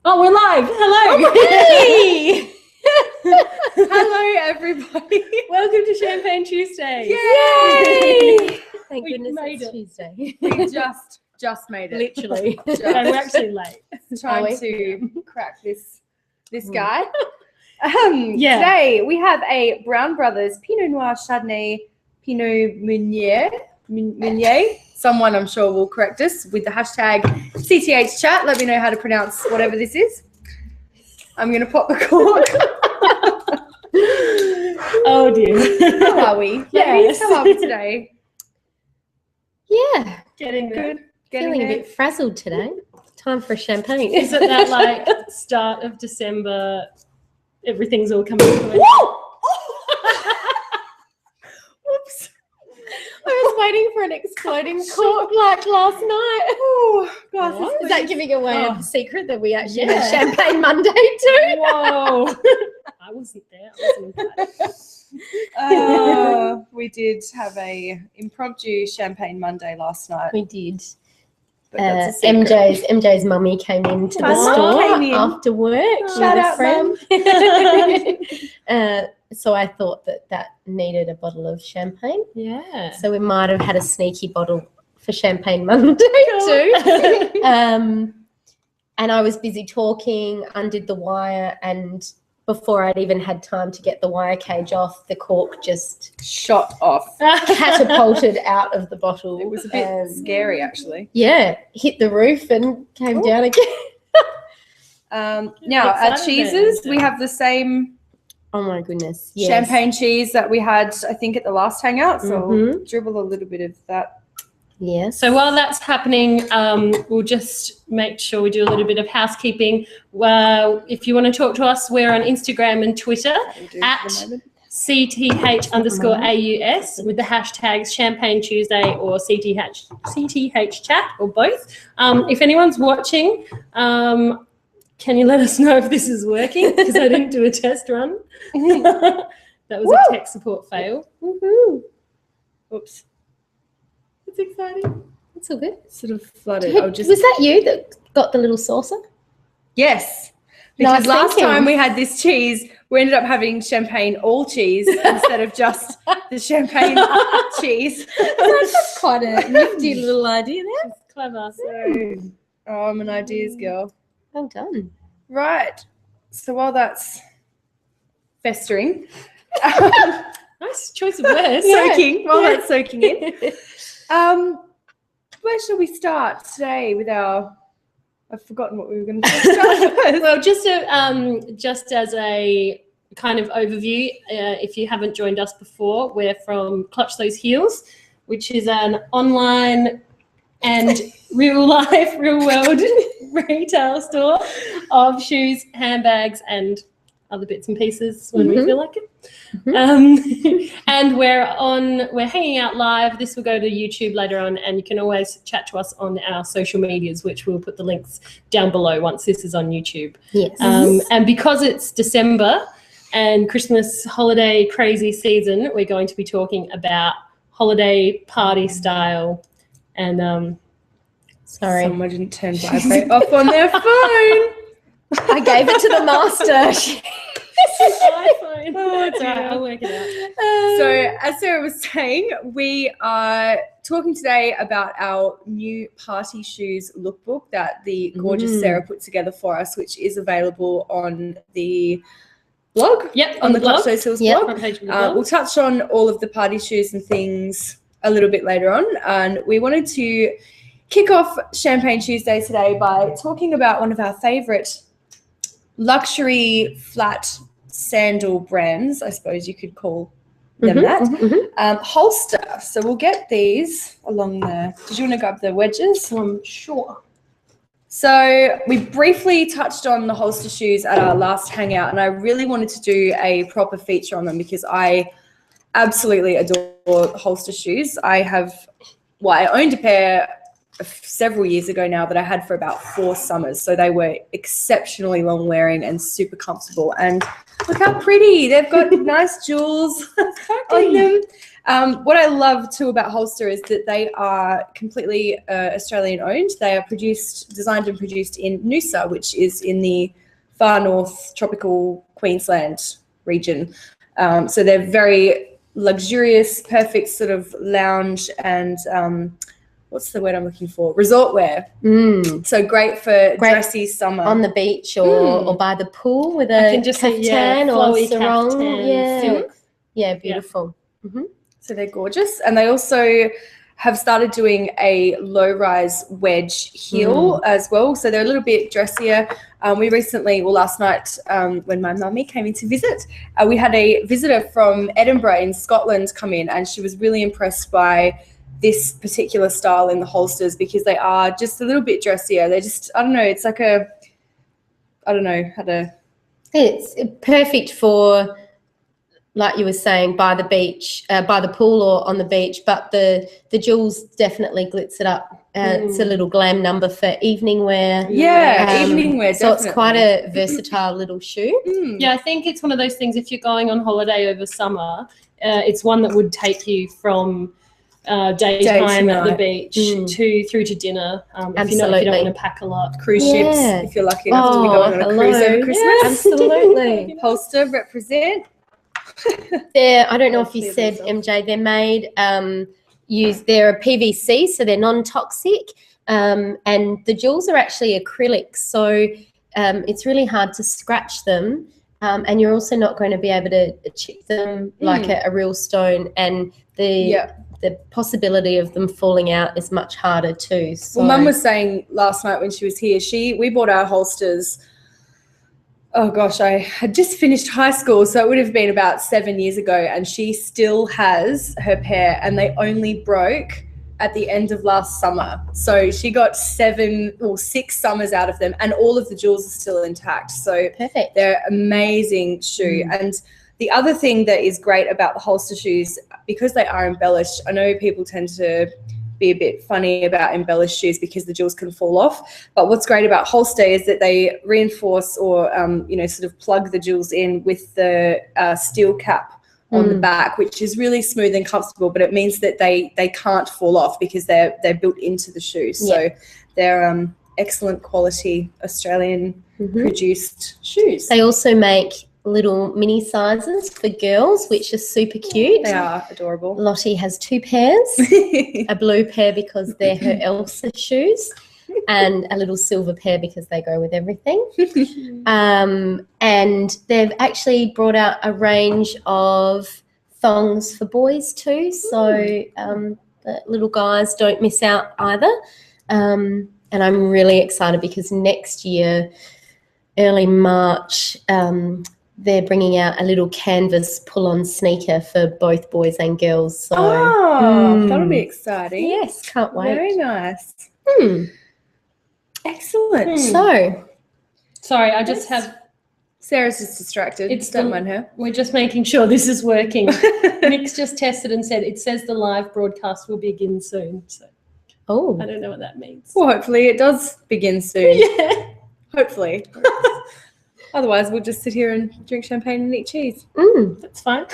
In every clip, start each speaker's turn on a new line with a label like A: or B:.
A: Oh, we're live. Hello.
B: Hey! Hello, everybody.
A: Welcome to Champagne Tuesday.
B: Yay! Thank
A: We
B: goodness
A: made
B: it's
A: it.
B: Tuesday.
C: We just made it.
B: Literally.
A: And we're actually late.
C: Trying to crack this guy.
A: Yeah.
C: Today we have a Brown Brothers Pinot Noir Chardonnay Pinot Meunier. Someone I'm sure will correct us with the hashtag CTH chat. Let me know how to pronounce whatever this is. I'm going to pop the cork.
A: Oh dear.
C: How are we?
A: Yes.
C: How are we today?
B: Yeah.
A: Getting there.
C: Good. Getting
B: Feeling a
C: there.
B: bit frazzled today. Time for a champagne.
A: Is it that like start of December, everything's all coming to an end?
C: Whoops.
B: I was waiting for an exploding cork like last night.
C: Oh, gosh.
A: What?
B: Is that giving away
A: Oh.
B: a secret that we actually
A: Yeah.
B: had Champagne Monday too?
A: Whoa. I wasn't there. I wasn't invited.
C: We did have a impromptu Champagne Monday last night.
B: We did.
C: But that's a secret.
B: MJ's mummy came into
C: My
B: the
C: mum
B: store
C: came in.
B: after work.
C: Shout
B: with a
C: out,
B: friend. So I thought that needed a bottle of champagne.
A: Yeah.
B: So we might have had a sneaky bottle for Champagne Monday too. And I was busy talking, undid the wire, and before I'd even had time to get the wire cage off, the cork just
C: Shot off.
B: catapulted out of the bottle.
C: It was a bit scary, actually.
B: Yeah, hit the roof and came down again.
C: Now, our
A: excited
C: cheeses,
A: then.
C: we have the same
B: Oh my goodness. Yes.
C: champagne cheese that we had, I think, at the last hangout. So I'll
B: Mhm.
C: dribble a little bit of that.
B: Yes.
A: So while that's happening, we'll just make sure we do a little bit of housekeeping. Well, if you want to talk to us, we're on Instagram and Twitter
C: We'll do
A: at
C: for the moment.
A: CTH_AUS with the hashtags Champagne Tuesday or CTH chat or both. If anyone's watching, can you let us know if this is working? Because I didn't do a test run. That was a tech support fail.
B: Woohoo.
C: Oops.
A: It's exciting.
B: That's all good.
C: Sort of flooded.
B: Was that you that got the little saucer?
C: Yes. Because
B: Nice
C: last
B: thinking.
C: time we had this cheese, we ended up having champagne all cheese instead of just the champagne cheese.
B: That's quite a nifty little idea there.
A: It's clever.
C: Oh, I'm an ideas girl.
B: Well done.
C: Right. So while that's festering,
A: Nice choice of words.
C: soaking, while that's soaking in, where shall we start today with our? I've forgotten what we were going to start with.
A: Well, just as a kind of overview, if you haven't joined us before, we're from Clutch Those Heels, which is an online and real world retail store of shoes, handbags, and other bits and pieces when we feel like it. And we're hanging out live. This will go to YouTube later on, and you can always chat to us on our social medias, which we'll put the links down below once this is on YouTube.
B: Yes.
A: And because it's December and Christmas holiday crazy season, we're going to be talking about holiday party style. And
B: Sorry.
C: Someone didn't turn vibrate off on their phone.
B: I gave it to the master.
A: iPhone. Oh, it's all right. I'll work it out.
C: So, as Sarah was saying, we are talking today about our new party shoes lookbook that the gorgeous Sarah put together for us, which is available on the blog.
A: Yep,
C: on the
A: blog.
C: Clutch Those Heels
B: Yep.
C: blog.
A: Front page of the blog.
C: We'll touch on all of the party shoes and things a little bit later on. And we wanted to kick off Champagne Tuesday today by talking about one of our favourite luxury flat sandal brands, I suppose you could call them that. Holster. So we'll get these along there. Did you want to grab the wedges?
A: Sure.
C: So we briefly touched on the Holster shoes at our last hangout, and I really wanted to do a proper feature on them because I absolutely adore Holster shoes. I owned a pair several years ago now that I had for about 4 summers. So they were exceptionally long wearing and super comfortable. And look how pretty. They've got nice jewels on them. What I love too about Holster is that they are completely Australian owned. They are designed and produced in Noosa, which is in the far north tropical Queensland region. So they're very luxurious, perfect sort of lounge and what's the word I'm looking for? Resort wear. So great for dressy summer.
B: On the beach or by the pool with a caftan or sarong. Yeah, beautiful.
C: So they're gorgeous. And they also have started doing a low-rise wedge heel as well. So they're a little bit dressier. We recently, last night, when my mummy came in to visit, we had a visitor from Edinburgh in Scotland come in, and she was really impressed by this particular style in the holsters because they are just a little bit dressier. They're just, I don't know, it's like I don't know how to...
B: It's perfect for, like you were saying, by the beach, by the pool or on the beach, but the jewels definitely glitz it up. It's a little glam number for evening wear.
C: Yeah, evening wear,
B: so
C: definitely.
B: it's quite a versatile little shoe.
A: Yeah, I think it's one of those things, if you're going on holiday over summer, it's one that would take you from daytime at the beach through to dinner. If you don't want to pack a lot.
C: Cruise ships, if you're lucky enough to be going on a cruise over Christmas.
B: Absolutely.
C: Holster represent.
B: I don't know if you said, MJ, they're made, they're a PVC, so they're non-toxic, and the jewels are actually acrylic, so it's really hard to scratch them, and you're also not going to be able to chip them like a real stone, and the possibility of them falling out is much harder too. So.
C: Well, Mum was saying last night when she was here, we bought our holsters, oh gosh, I had just finished high school, so it would have been about 7 years ago, and she still has her pair, and they only broke at the end of last summer. So she got 6 summers out of them, and all of the jewels are still intact. So
B: perfect.
C: They're amazing shoe. And the other thing that is great about the holster shoes, because they are embellished, I know people tend to be a bit funny about embellished shoes because the jewels can fall off. But what's great about Holster is that they reinforce or, sort of plug the jewels in with the steel cap on the back, which is really smooth and comfortable, but it means that they can't fall off because they're built into the shoe. So they're excellent quality Australian produced shoes.
B: They also make little mini sizes for girls, which are super cute.
C: They are adorable.
B: Lottie has 2 pairs, a blue pair because they're her Elsa shoes, and a little silver pair because they go with everything. And they've actually brought out a range of thongs for boys too, so the little guys don't miss out either. And I'm really excited because next year, early March, they're bringing out a little canvas pull-on sneaker for both boys and girls. So,
C: that'll be exciting.
B: Yes, can't wait.
C: Very nice. Excellent.
A: Sorry, I just have...
C: Sarah's just distracted. Don't mind her.
A: We're just making sure this is working. Nick's just tested and said, it says the live broadcast will begin soon. So I don't know what that means.
C: Well, hopefully it does begin soon.
A: Yeah.
C: Hopefully. Otherwise, we'll just sit here and drink champagne and eat cheese.
A: That's fine.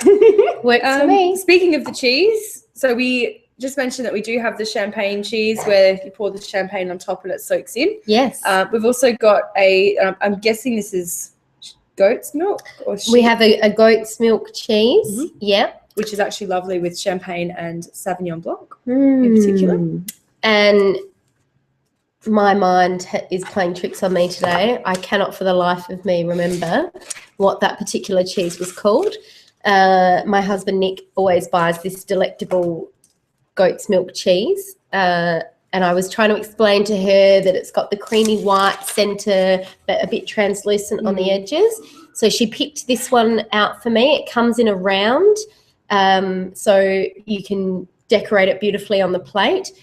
B: Works for me.
C: Speaking of the cheese, so we just mentioned that we do have the champagne cheese where you pour the champagne on top and it soaks in.
B: Yes.
C: We've also got I'm guessing this is goat's milk or sheep.
B: We have a goat's milk cheese.
C: Which is actually lovely with champagne and Sauvignon Blanc in particular.
B: And my mind is playing tricks on me today. I cannot for the life of me remember what that particular cheese was called. My husband Nick always buys this delectable goat's milk cheese. And I was trying to explain to her that it's got the creamy white centre but a bit translucent on the edges. So she picked this one out for me. It comes in a round, so you can decorate it beautifully on the plate.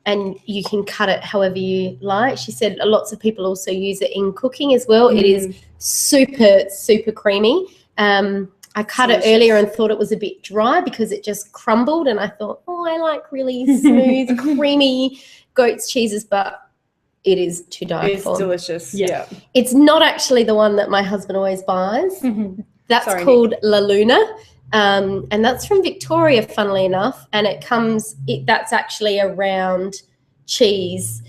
B: And you can cut it however you like. She said lots of people also use it in cooking as well. It is super, super creamy. I I cut it earlier and thought it was a bit dry because it just crumbled, and I thought, oh, I like really smooth, creamy goat's cheeses, but it is to die for.
C: It's delicious. Yeah.
B: It's not actually the one that my husband always buys. That's called La Luna, and that's from Victoria, funnily enough, and that's actually a round cheese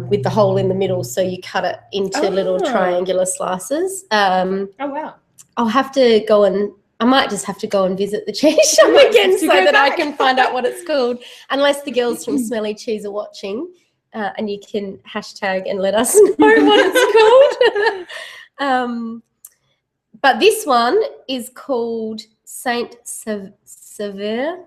B: with the hole in the middle, so you cut it into little triangular slices.
A: Oh, wow.
B: I might just have to go and visit the cheese shop again so that I can find out what it's called, unless the girls from Smelly Cheese are watching, and you can hashtag and let us know what it's called. But this one is called Saint Sever.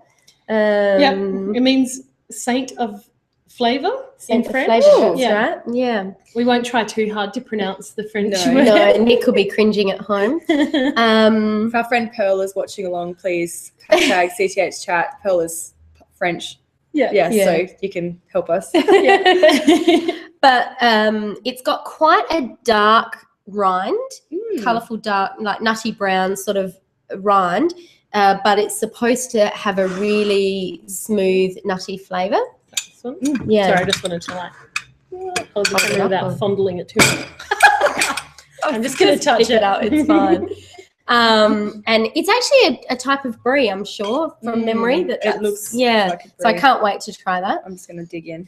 A: It means saint of flavour in French.
B: That's right. Yeah.
A: We won't try too hard to pronounce the French word.
B: No, Nick will be cringing at home.
C: If our friend Pearl is watching along, please hashtag CTH chat. Pearl is French. Yeah, so you can help us.
B: But it's got quite a dark rind, colourful dark, like nutty brown sort of rind, but it's supposed to have a really smooth nutty flavour.
A: This one?
B: Yeah.
A: Sorry, I just wanted to without fondling it too much. I'm just going to touch it out.
B: It's fine. And it's actually a type of brie, I'm sure, from memory.
C: It looks like a brie.
B: So I can't wait to try that.
C: I'm just going to dig in.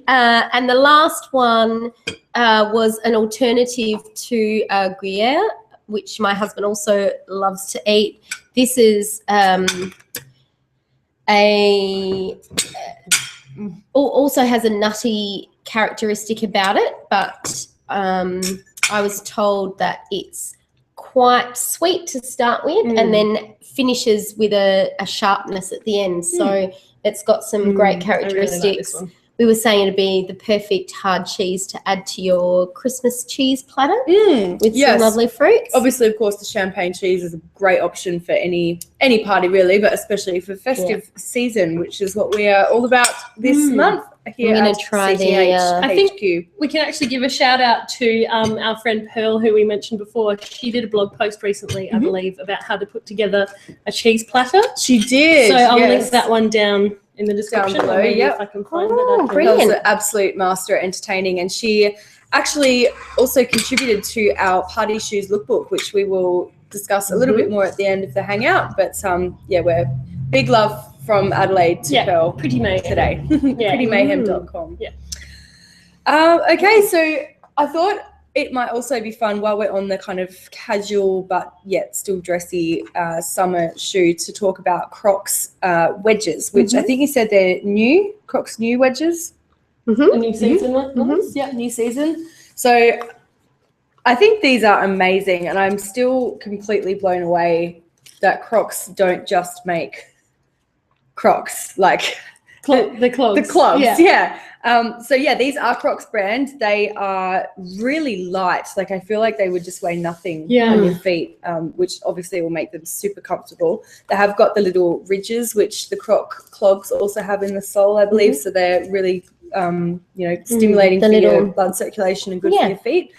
B: And the last one was an alternative to Gruyere, which my husband also loves to eat. This is also has a nutty characteristic about it, but I was told that it's quite sweet to start with and then finishes with a sharpness at the end. So it's got some great characteristics.
A: I really like this one.
B: We were saying it'd be the perfect hard cheese to add to your Christmas cheese platter with some lovely fruits.
C: Obviously, of course, the champagne cheese is a great option for any party, really, but especially for festive season, which is what we are all about this month here.
B: I'm going to try
C: CTH
A: I think
C: HQ.
A: we can actually give a shout out to our friend Pearl, who we mentioned before. She did a blog post recently, I believe, about how to put together a cheese platter.
C: She did.
A: So I'll link that one down in the description
C: below,
A: if I can find it.
B: Brilliant.
C: Pearl's an absolute master at entertaining, and she actually also contributed to our Party Shoes lookbook, which we will discuss a little bit more at the end of the hangout. But we're big love from Adelaide to Pearl.
A: Pretty mayhem
C: today. prettymayhem.com. Okay, so I thought it might also be fun while we're on the kind of casual but yet still dressy summer shoe to talk about Crocs wedges, which I think you said they're new, Crocs new wedges.
A: A new season ones?
C: Yeah, new season. So I think these are amazing, and I'm still completely blown away that Crocs don't just make Crocs, like
A: the clogs.
C: The clogs, these are Crocs brand. They are really light. Like, I feel like they would just weigh nothing on your feet, which obviously will make them super comfortable. They have got the little ridges, which the Croc clogs also have in the sole, I believe. So they're really, stimulating for your blood circulation and good for your feet.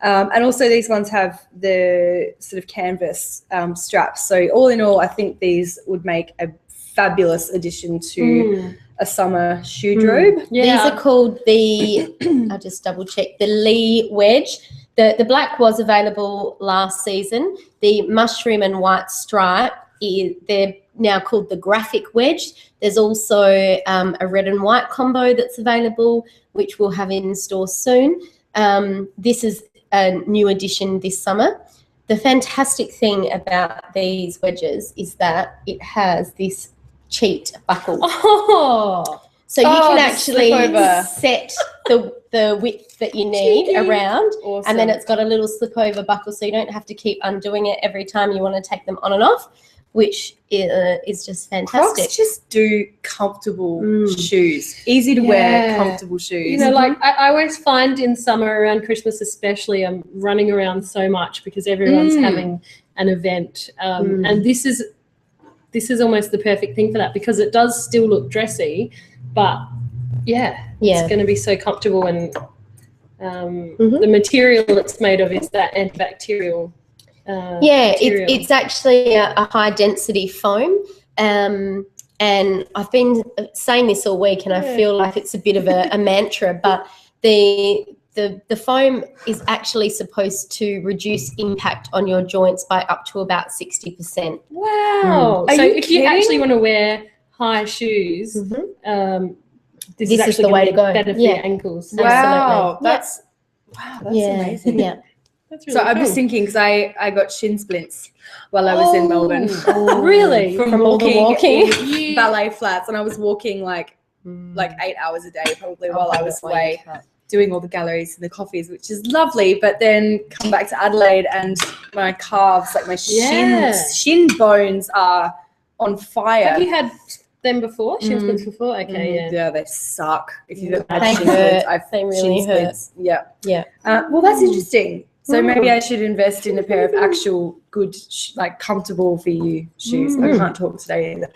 C: And also these ones have the sort of canvas straps. So all in all, I think these would make a fabulous addition to a summer shoe drobe.
B: These are called I'll just double check, the Lee wedge. The black was available last season. The mushroom and white stripe, they're now called the graphic wedge. There's also a red and white combo that's available, which we'll have in store soon. This is a new addition this summer. The fantastic thing about these wedges is that it has this cheat buckle. So you can actually set the width that you need around, and then it's got a little slip over buckle, so you don't have to keep undoing it every time you want to take them on and off, which is just fantastic.
C: Crocs just do comfortable shoes, easy to wear, comfortable shoes.
A: You know, like I always find in summer around Christmas especially, I'm running around so much because everyone's having an event, and this is almost the perfect thing for that, because it does still look dressy, but it's going to be so comfortable, and the material it's made of is that antibacterial material?
B: it's actually a high density foam. And I've been saying this all week, and I feel like it's a bit of a mantra, but the foam is actually supposed to reduce impact on your joints by up to about 60%.
A: Wow! So if you actually want to wear high shoes, this is
B: the way to go.
A: Better for your ankles.
C: Wow,
B: Absolutely.
C: that's amazing.
B: Yeah.
A: That's really
C: So I'm
A: cool.
C: just thinking, because I got shin splints while I was in Melbourne.
A: Really?
C: From
B: all the walking?
C: in ballet flats, and I was walking like 8 hours a day probably while I was away doing all the galleries and the coffees, which is lovely. But then come back to Adelaide and my calves, like my shin bones are on fire.
A: Have you had them before? Shin splints before? Okay,
C: Yeah, they suck. If you've ever had
B: They
C: shin
B: hurt.
C: splints,
B: They really
C: shin splints. Yeah.
B: Yeah.
C: Well, that's interesting. So maybe I should invest in a pair of actual good, like comfortable for you shoes. I can't talk today either.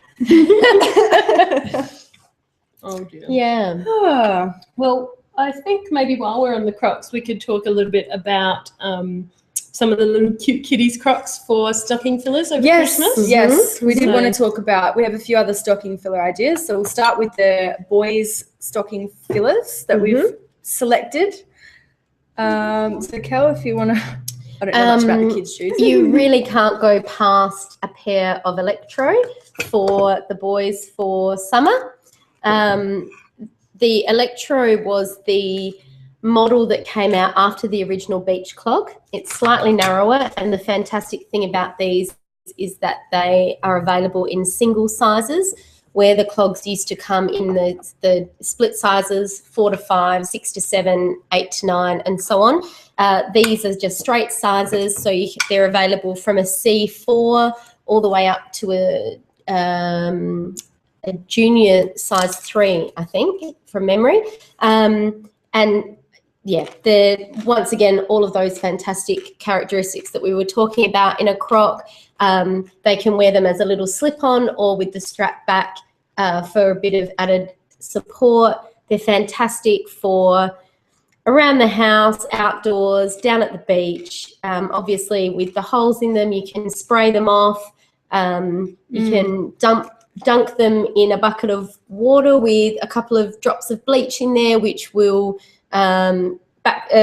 A: Oh dear.
B: Yeah.
A: Well, I think maybe while we're on the Crocs, we could talk a little bit about some of the little cute kiddies Crocs for stocking fillers over Christmas.
C: Yes, we did want to talk about, we have a few other stocking filler ideas. So we'll start with the boys stocking fillers that we've selected. So Kel, if you want to, I don't know much about the kids' shoes.
B: You really can't go past a pair of Electro for the boys for summer. The Electro was the model that came out after the original Beach Clog. It's slightly narrower, and the fantastic thing about these is that they are available in single sizes, where the clogs used to come in the split sizes 4 to 5, 6 to 7, 8 to 9, and so on. These are just straight sizes, so they're available from a C4 all the way up to a junior size 3, I think, from memory. And yeah, once again, all of those fantastic characteristics that we were talking about in a Croc. They can wear them as a little slip-on or with the strap back for a bit of added support. They're fantastic for around the house, outdoors, down at the beach. Obviously, with the holes in them, you can spray them off. You can dunk them in a bucket of water with a couple of drops of bleach in there, which will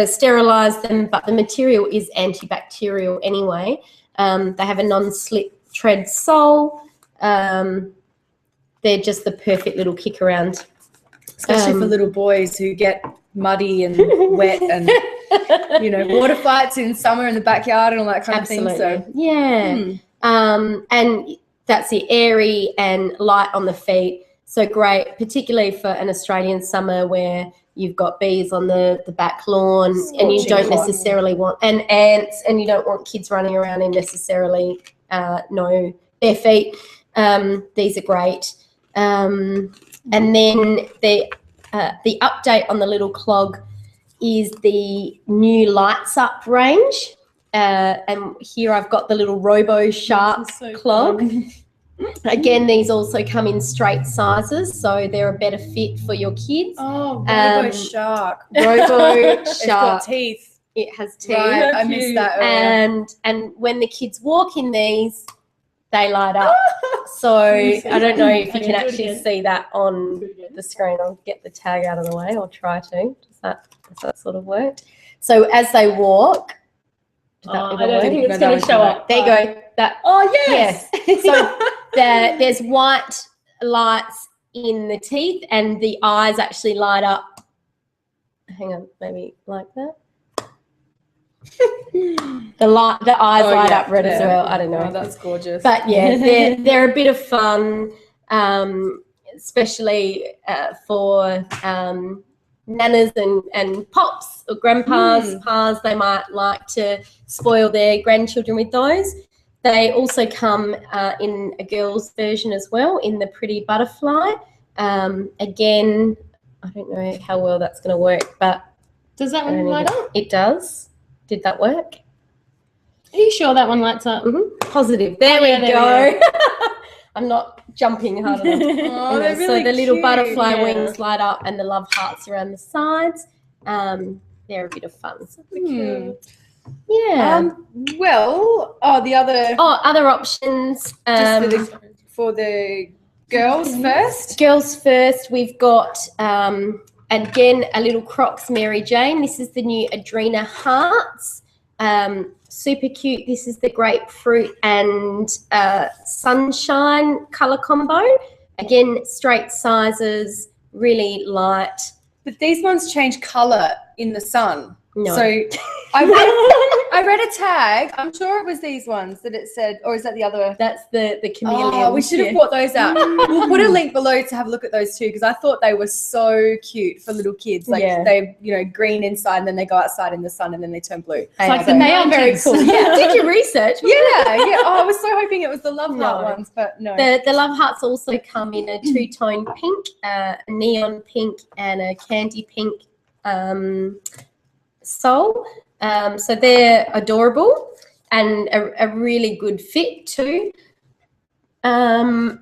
B: sterilize them, but the material is antibacterial anyway. They have a non-slip tread sole. They're just the perfect little kick around.
C: Especially for little boys who get muddy and wet and, water fights in summer in the backyard and all that kind of thing. So
B: yeah. And that's the airy and light on the feet. So great, particularly for an Australian summer where you've got bees on the back lawn and you don't necessarily want, and ants, and you don't want kids running around in necessarily no bare feet. These are great. And then the update on the little clog is the new Lights Up range. And here I've got the little Robo Shark clog. Fun. Again, these also come in straight sizes, so they're a better fit for your kids.
C: Oh, Robo Shark.
B: Robo Shark.
C: It's got teeth.
B: It has teeth.
C: Right, I missed that earlier.
B: And when the kids walk in these, they light up. So I don't know if you can actually see that on the screen. I'll get the tag out of the way. I'll try to. Does that sort of work? So as they walk,
A: I don't think it's going to show up.
B: There you go. That.
A: Oh, yes.
B: So there's white lights in the teeth, and the eyes actually light up. Hang on, maybe like that. The eyes light up red as well. I don't know.
C: Oh, that's gorgeous.
B: But yeah, they're a bit of fun, especially for nanas and pops or grandpas, pas. They might like to spoil their grandchildren with those. They also come in a girl's version as well, in the Pretty Butterfly. Again, I don't know how well that's going to work, but
A: does that one light up?
B: It does. Did that work?
A: Are you sure that one lights up?
B: Mm-hmm. Positive. There we go. I'm not jumping hard enough.
C: Oh, they're really
B: so the little
C: cute.
B: butterfly wings light up, and the love hearts around the sides. They're a bit of fun. Yeah.
C: The other
B: Other options.
C: just for the girls first.
B: Girls first, we've got, again, a little Crocs Mary Jane. This is the new Adrena Hearts. Super cute. This is the grapefruit and sunshine colour combo. Again, straight sizes, really light.
C: But these ones change colour in the sun.
B: No.
C: So I read a tag. I'm sure it was these ones that it said, or is that the other?
B: That's the chameleon.
C: Oh, we should have brought those out. We'll put a link below to have a look at those too, because I thought they were so cute for little kids. Like they, green inside, and then they go outside in the sun, and then they turn blue.
B: They are very cool. Yeah. Did you research?
C: Yeah. Oh, I was so hoping it was the Love Heart ones, but no.
B: The Love Hearts also come in a two-tone pink, a neon pink, and a candy pink sole. So they're adorable and a really good fit too. And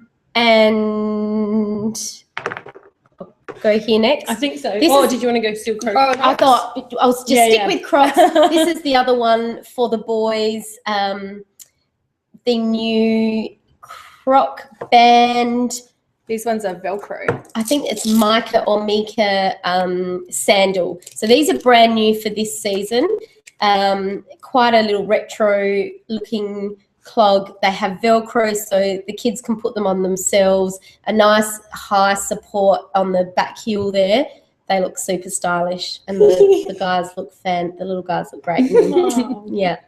B: I'll go here next.
A: I think so. Did you want to go still Crocs?
C: Oh,
B: I thought I'll just stick with Crocs. This is the other one for the boys. The new Croc Band.
C: These ones are Velcro.
B: I think it's Mica or Mika sandal. So these are brand new for this season. Quite a little retro looking clog. They have Velcro so the kids can put them on themselves. A nice high support on the back heel there. They look super stylish, and the guys look the little guys look great. Yeah.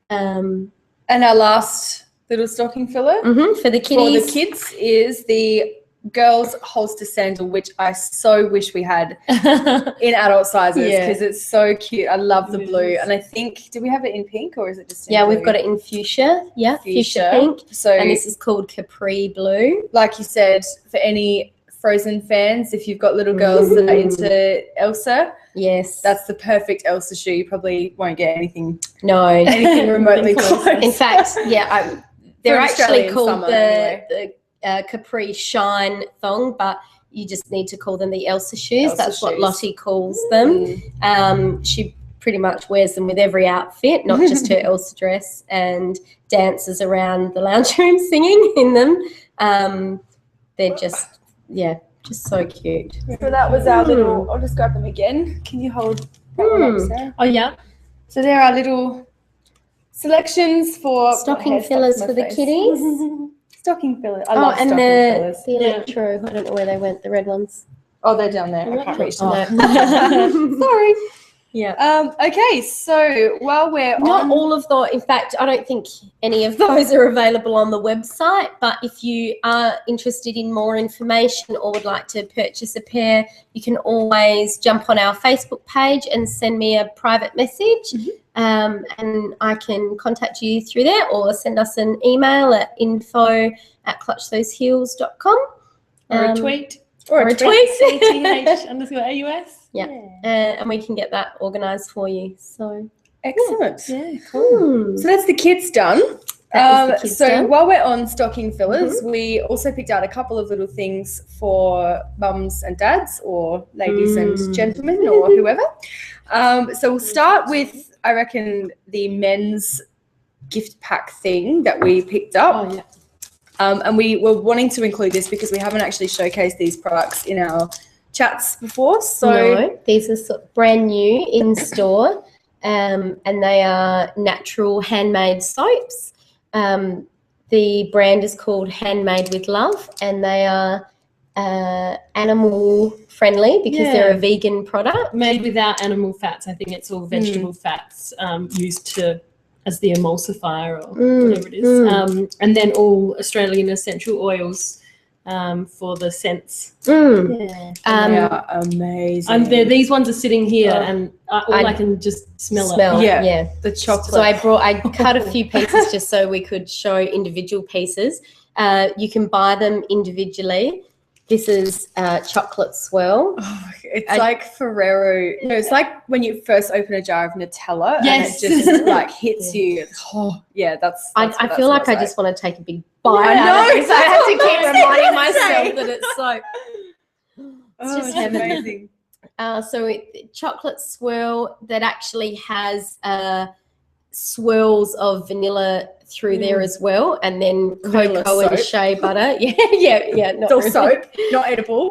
C: And our last little stocking filler
B: for the kiddies.
C: For the kids is the girls holster sandal, which I so wish we had in adult sizes because it's so cute. I love the blue, and I think do we have it in pink or is it just in blue?
B: We've got it in fuchsia. Yeah, fuchsia pink.
C: So
B: and this is called Capri Blue.
C: Like you said, for any Frozen fans, if you've got little girls that are into Elsa,
B: yes,
C: that's the perfect Elsa shoe. You probably won't get anything remotely close.
B: In fact, they're actually called the Capri Shine thong, but you just need to call them the Elsa shoes. That's what Lottie calls them. She pretty much wears them with every outfit, not just her Elsa dress, and dances around the lounge room singing in them. They're just so cute.
C: So that was our little, I'll just grab them again. Can you hold that one up, Sarah?
A: Oh, yeah.
C: So there are little selections for
B: stocking fillers for the kiddies.
C: Stocking fillers. I love stocking fillers.
B: The electro, I don't know where they went, the red ones.
C: Oh, they're down there. I can't reach them.
B: Sorry. Yeah.
C: Okay, so while we're
B: not all of the, in fact, I don't think any of those are available on the website, but if you are interested in more information or would like to purchase a pair, you can always jump on our Facebook page and send me a private message, and I can contact you through there, or send us an email at info@clutchthosheels.com.
A: Or a tweet.
B: Or a tweet.
A: CTH_AUS.
B: Yeah. And we can get that organised for you. So
C: excellent.
B: Yeah, cool.
C: So that's the kids done.
B: Done.
C: While we're on stocking fillers, we also picked out a couple of little things for mums and dads, or ladies and gentlemen, or whoever. So we'll start with, I reckon, the men's gift pack thing that we picked up.
A: Oh, yeah.
C: And we were wanting to include this because we haven't actually showcased these products in our chats before. So
B: no, these are brand new in store, and they are natural handmade soaps. The brand is called Handmade with Love, and they are animal friendly because they're a vegan product.
A: Made without animal fats. I think it's all vegetable fats used as the emulsifier or whatever it is. And then all Australian essential oils for the scents.
C: They are amazing.
A: These ones are sitting here, and I can just smell it.
C: Yeah, the chocolate.
B: So I cut a few pieces just so we could show individual pieces. You can buy them individually. This is chocolate swirl.
C: Oh, it's like Ferrero. No, it's like when you first open a jar of Nutella and it just like hits you. Oh, yeah, that's
B: I feel like I just want to take a big bite out of this. I have to keep reminding myself that it's so.
C: It's just amazing.
B: Chocolate swirl that actually has swirls of vanilla through there as well, and then
C: Vanilla
B: cocoa and
C: soap.
B: shea butter. Yeah. Not
C: It's all
B: really.
C: soap, not edible.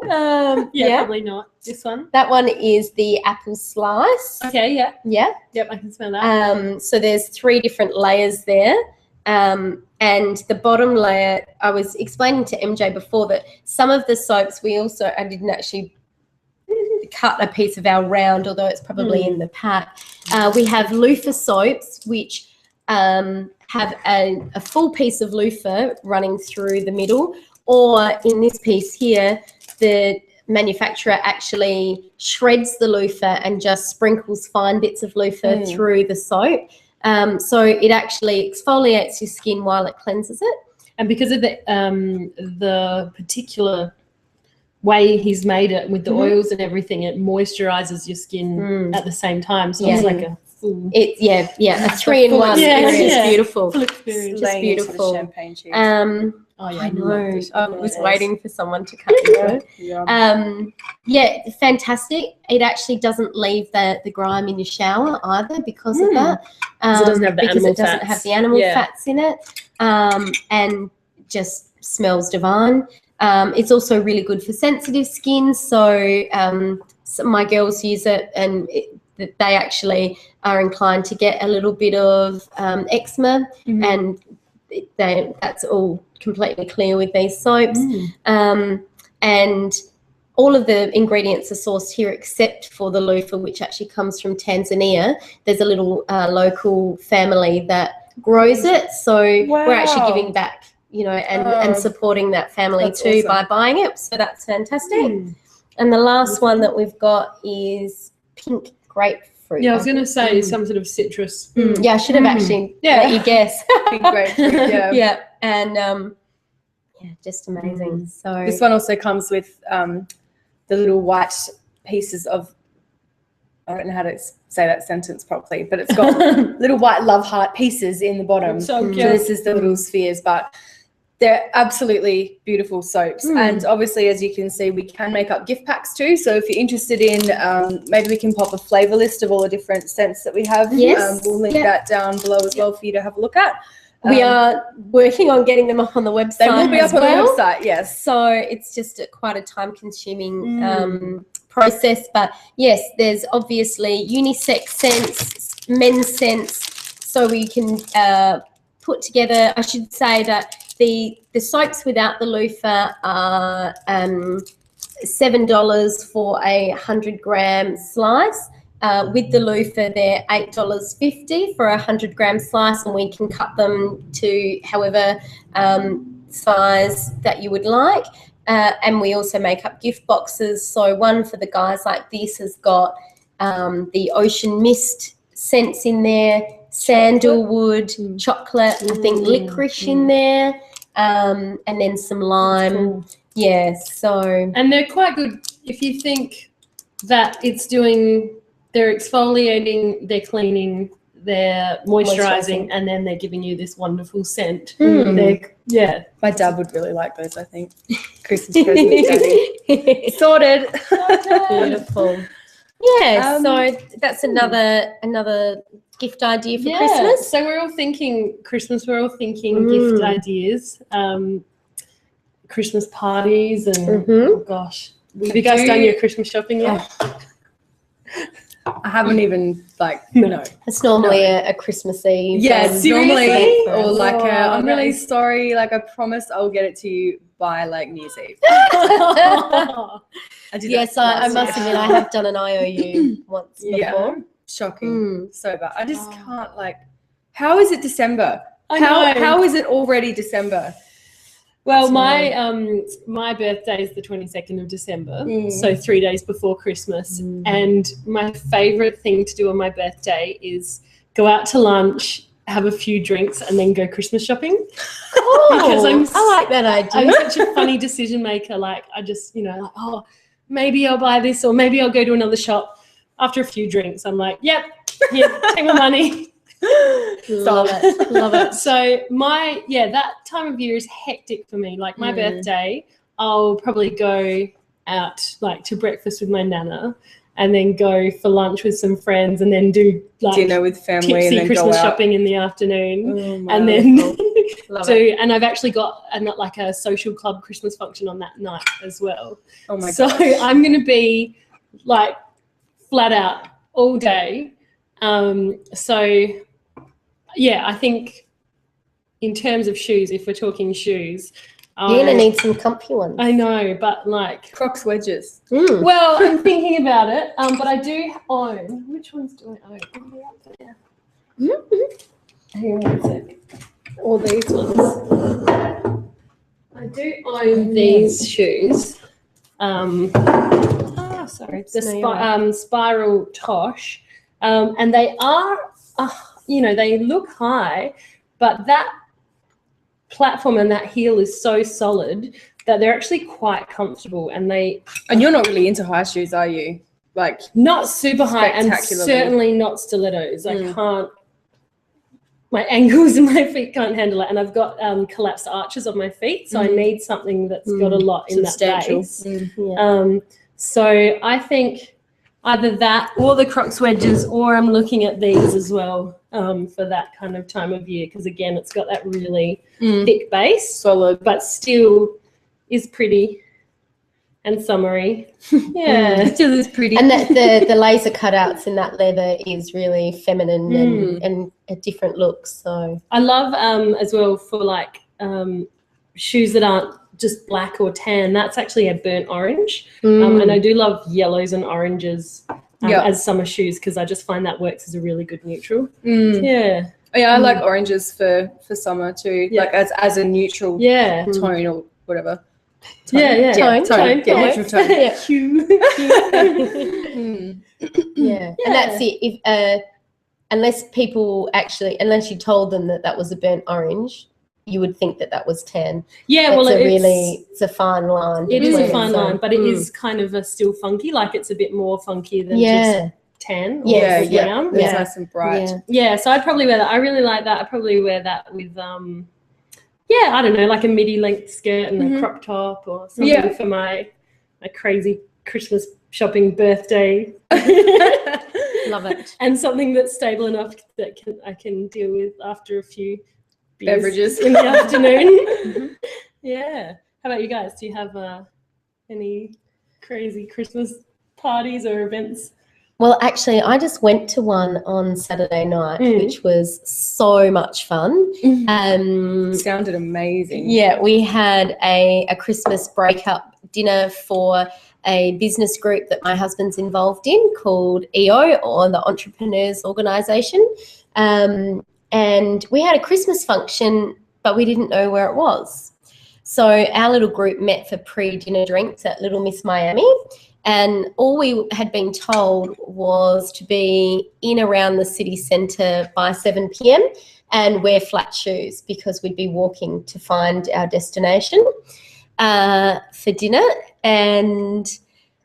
A: Yeah, probably not. This one.
B: That one is the apple slice.
A: Okay, yeah.
B: Yeah.
A: Yep, I can smell that.
B: So there's 3 different layers there. And the bottom layer, I was explaining to MJ before that some of the soaps I didn't actually cut a piece of our round, although it's probably in the pack. We have loofah soaps, which have a full piece of loofah running through the middle, or in this piece here, the manufacturer actually shreds the loofah and just sprinkles fine bits of loofah through the soap. So it actually exfoliates your skin while it cleanses it.
A: And because of the particular way he's made it with the oils and everything, it moisturizes your skin at the same time. So it's like a full...
B: a 3-in-1. It's just beautiful.
A: Full experience.
B: Just beautiful.
C: The champagne cheese.
B: I know. I was waiting for someone to cut it. Fantastic. It actually doesn't leave the grime in your shower either because of that.
A: Because it doesn't have the animal
B: it doesn't
A: fats.
B: have the animal fats in it, and just smells divine. It's also really good for sensitive skin. So my girls use it, and they actually are inclined to get a little bit of eczema, and that's all completely clear with these soaps. And all of the ingredients are sourced here except for the loofah, which actually comes from Tanzania. There's a little local family that grows it. So we're actually giving back, and supporting that family too by buying it. So that's fantastic. And the last one that we've got is pink grapefruit.
A: Yeah, I was going to say some sort of citrus.
B: Yeah, I should have actually let you guess.
C: Pink grapefruit,
B: yeah. And just amazing. So
C: this one also comes with the little white pieces of, I don't know how to say that sentence properly, but it's got little white love heart pieces in the bottom.
A: So cute.
C: So this is the little spheres, but they're absolutely beautiful soaps. And obviously, as you can see, we can make up gift packs too. So if you're interested in, maybe we can pop a flavor list of all the different scents that we have.
B: Yes.
C: We'll link that down below as well for you to have a look at.
B: We are working on getting them up on the website.
C: They will be up on the website, yes.
B: So it's just quite a time-consuming process. But yes, there's obviously unisex scents, men's scents. So we can put together, I should say that the soaps without the loofah are $7 for a 100-gram slice. With the loofah, they're $8.50 for a 100-gram slice, and we can cut them to however size that you would like. And we also make up gift boxes. So one for the guys like this has got the ocean mist scents in there, sandalwood, chocolate, I think licorice in there, and then some lime.
A: Cool.
B: Yeah, so...
A: And they're quite good if you think that it's doing... They're exfoliating, they're cleaning, they're moisturizing, and then they're giving you this wonderful scent.
C: My dad would really like those, I think. Christmas present, Daddy. Sorted.
B: Beautiful. Yeah, so that's another gift idea for Christmas.
A: So we're all thinking Christmas, we're all thinking gift ideas, Christmas parties, and oh gosh. Have you guys done your Christmas shopping yet?
C: I haven't even no.
B: It's normally a Christmas Eve.
C: Yeah,
A: seriously?
C: Or like I'm really sorry, I promise I'll get it to you by New Year's Eve. I
B: must admit I have done an IOU once before.
C: Yeah, shocking. So bad. I just can't how is it December?
A: I know.
C: How is it already December?
A: Well, my birthday is the 22nd of December, so 3 days before Christmas. And my favourite thing to do on my birthday is go out to lunch, have a few drinks, and then go Christmas shopping. Because
B: I like that idea.
A: I'm such a funny decision maker. I just, maybe I'll buy this or maybe I'll go to another shop. After a few drinks, I'm like, yep, here, take my money.
B: Love it.
A: So that time of year is hectic for me. My birthday, I'll probably go out to breakfast with my nana, and then go for lunch with some friends, and then do like
C: dinner with family and
A: tipsy
C: then
A: Christmas
C: go out.
A: shopping in the afternoon.
C: Oh, my
A: And then
B: Love it.
A: and I've actually got like a social club Christmas function on that night as well.
C: Oh my
A: So
C: gosh.
A: I'm going to be like flat out all day. So yeah, I think in terms of shoes, if we're talking shoes,
B: You're going to need some comfy ones.
A: I know, but like,
C: Crocs wedges.
B: Mm.
A: well, I'm thinking about it, but I do own, which ones do I own? Are they up there? Hang on 1 sec. All these ones. I do own these shoes. Sorry, the Spiral Tosh. And they are, you know, they look high, but that platform and that heel is so solid that they're actually quite comfortable, and
C: you're not really into high shoes, are you? Like,
A: not super high, and
C: spectacularly.
A: certainly not stilettos. I can't, my ankles and my feet can't handle it, and I've got collapsed arches on my feet, so I need something that's got a lot in that base.
B: Yeah.
A: So I think either that or the Crocs wedges, or I'm looking at these as well for that kind of time of year, because again, it's got that really thick base,
C: solid,
A: but still is pretty and summery. Yeah,
C: still is pretty.
B: And that the laser cutouts in that leather is really feminine and a different look. So
A: I love as well for like shoes that aren't just black or tan. That's actually a burnt orange, and I do love yellows and oranges as summer shoes, because I just find that works as a really good neutral. Yeah.
C: Oh, yeah, I like oranges for summer too, like as a neutral tone or whatever.
A: Tone.
C: Tone.
A: Yeah,
C: neutral tone.
B: Yeah, and that's it. If unless you told them that was a burnt orange, you would think that was tan.
A: Yeah, well,
B: it's a fine line.
A: It is a fine line, but it is kind of still funky. Like, it's a bit more funky than just tan or brown.
C: It's nice and bright.
A: Yeah, so I'd probably wear that. I really like that. I'd probably wear that with I don't know, like a midi length skirt and a crop top or something for my crazy Christmas shopping birthday.
B: Love it.
A: And something that's stable enough that I can deal with after a few
C: beverages
A: in the afternoon. Yeah. How about you guys? Do you have any crazy Christmas parties or events?
B: Well, actually, I just went to one on Saturday night, which was so much fun.
C: Sounded amazing.
B: Yeah, we had a Christmas breakup dinner for a business group that my husband's involved in called EO, or the Entrepreneurs Organisation. And we had a Christmas function, but we didn't know where it was. So our little group met for pre-dinner drinks at Little Miss Miami. And all we had been told was to be in around the city centre by 7 p.m. and wear flat shoes, because we'd be walking to find our destination for dinner. And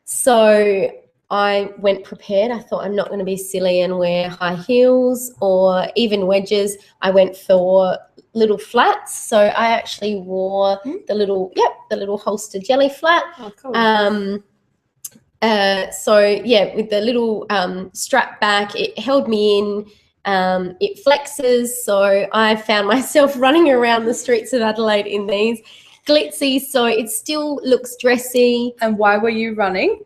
B: so I went prepared. I thought, I'm not going to be silly and wear high heels or even wedges. I went for little flats. So I actually wore the little holster jelly flat.
A: Oh, cool.
B: With the little strap back, it held me in, it flexes. So I found myself running around the streets of Adelaide in these glitzy, so it still looks dressy.
C: And why were you running?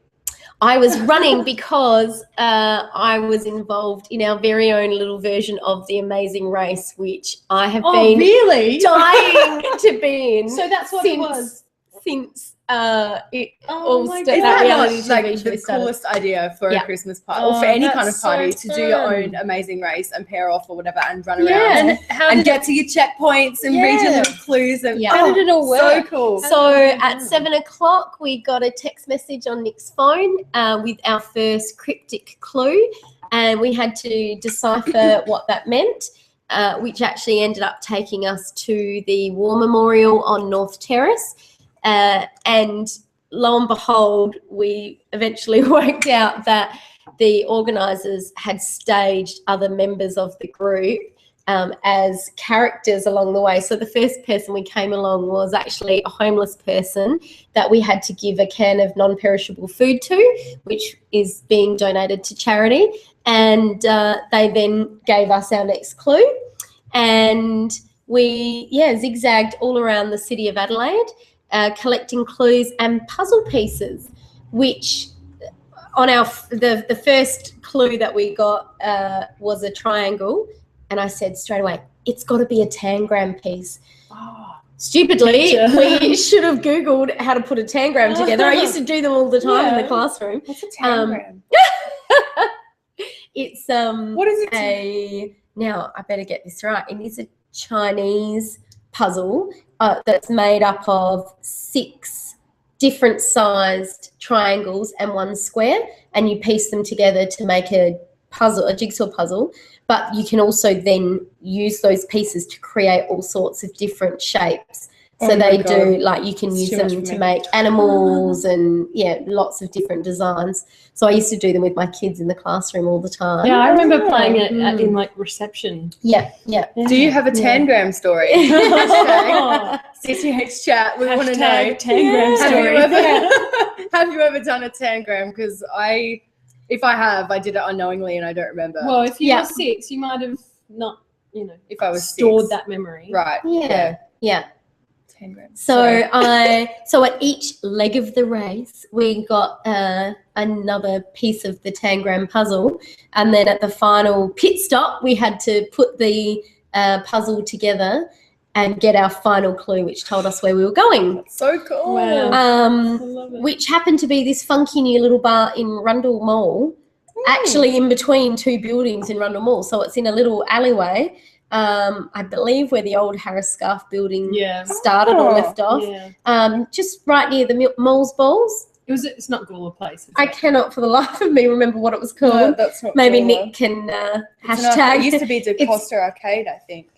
B: I was running because I was involved in our very own little version of The Amazing Race, which I have been
A: really
B: dying to be in.
A: So that's what it was.
B: Since
A: my God.
B: that reality TV
C: like
B: show
C: the
B: started.
C: coolest idea for a Christmas party, or for any kind of party, to do your own Amazing Race and pair off or whatever and run around and get to your checkpoints and read your little clues. And
A: how did it all work?
C: So cool.
B: So at 7 o'clock, we got a text message on Nick's phone with our first cryptic clue, and we had to decipher what that meant, which actually ended up taking us to the War Memorial on North Terrace. And lo and behold, we eventually worked out that the organisers had staged other members of the group as characters along the way. So the first person we came along was actually a homeless person that we had to give a can of non-perishable food to, which is being donated to charity. And they then gave us our next clue. And we, zigzagged all around the city of Adelaide, collecting clues and puzzle pieces, which on the first clue that we got was a triangle. And I said straight away, it's got to be a tangram piece. Oh. Stupidly, we should have Googled how to put a tangram together. I used to do them all the time in the classroom.
C: What's a tangram?
B: It's
C: what is it?
B: Now I better get this right. It is a Chinese puzzle that's made up of 6 different sized triangles and 1 square, and you piece them together to make a jigsaw puzzle. But you can also then use those pieces to create all sorts of different shapes. So they do, like, you can use them to make animals and, lots of different designs. So I used to do them with my kids in the classroom all the time.
A: Yeah, I remember playing it in, like, reception.
B: Yeah.
C: Do you have a tangram story? CTH chat, we want to know.
A: Tangram story.
C: Have you ever done a tangram? Because if I have, I did it unknowingly and I don't remember.
A: Well, if you were 6, you might have not,
C: if I was
A: stored
C: 6.
A: that memory.
C: Right.
B: Yeah.
C: Tangram.
B: So at each leg of the race, we got another piece of the tangram puzzle, and then at the final pit stop, we had to put the puzzle together and get our final clue, which told us where we were going.
C: That's so cool.
A: Wow. I love it.
B: Which happened to be this funky new little bar in Rundle Mall, actually in between 2 buildings in Rundle Mall. So it's in a little alleyway, I believe where the old Harris Scarf building started or left off, just right near the Moles Balls.
A: It's not Gawler Place.
B: I cannot for the life of me remember what it was called.
C: No, that's not
B: Maybe
C: Gawler.
B: Nick can hashtag.
C: It used to be De Costa Arcade, I think.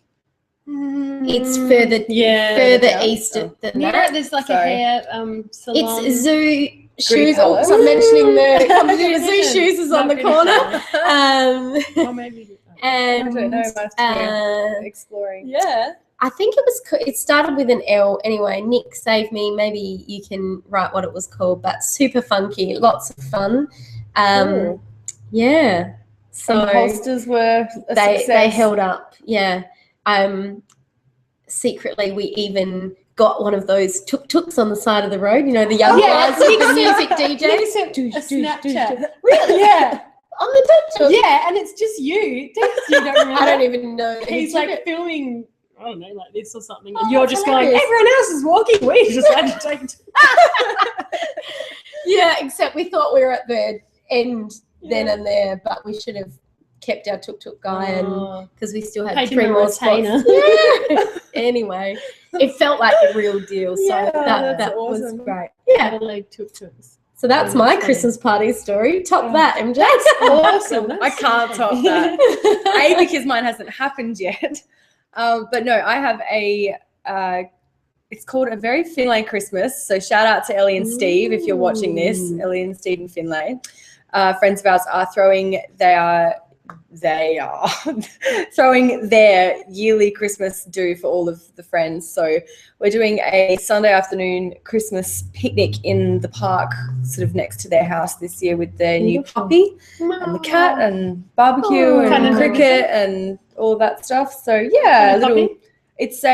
B: It's further east than that.
A: There's like a hair salon.
B: It's Zoo Shoes. Oh, I'm mentioning the company. Zoo Shoes is on the corner.
A: Or maybe.
B: And
C: I don't know. Must be exploring.
A: Yeah.
B: I think it started with an L. Anyway, Nick, save me. Maybe you can write what it was called, but super funky, lots of fun. Yeah. So
C: and posters were a success.
B: They held up. Yeah. Secretly, we even got one of those tuk-tuks on the side of the road. You know, the young guys, music DJs.
A: Nick sent a Snapchat.
B: Really?
A: Yeah.
B: On the tuk-tuk.
A: Yeah, and it's just you. You don't remember.
B: I don't even know.
A: He's like filming, I don't know, like this or something.
B: Oh,
A: And you're just
B: hilarious.
A: going, everyone else is walking. We just had to take it.
B: Yeah, except we thought we were at the end then and there, but we should have kept our tuk-tuk guy and because we still had 3 more spots. Yeah. Anyway, it felt like a real deal. So that
C: awesome.
B: was great. Yeah.
A: Adelaide tuk-tuks.
B: So that's my Christmas party story. Top that, MJ.
A: Awesome.
C: I can't top that. Because mine hasn't happened yet. But no, I have it's called A Very Finlay Christmas. So shout out to Ellie and Steve if you're watching this. Ellie and Steve in Finlay. Friends of ours are throwing throwing their yearly Christmas do for all of the friends. So we're doing a Sunday afternoon Christmas picnic in the park sort of next to their house this year with their new puppy and the cat and barbecue and cricket and all that stuff. So yeah, it's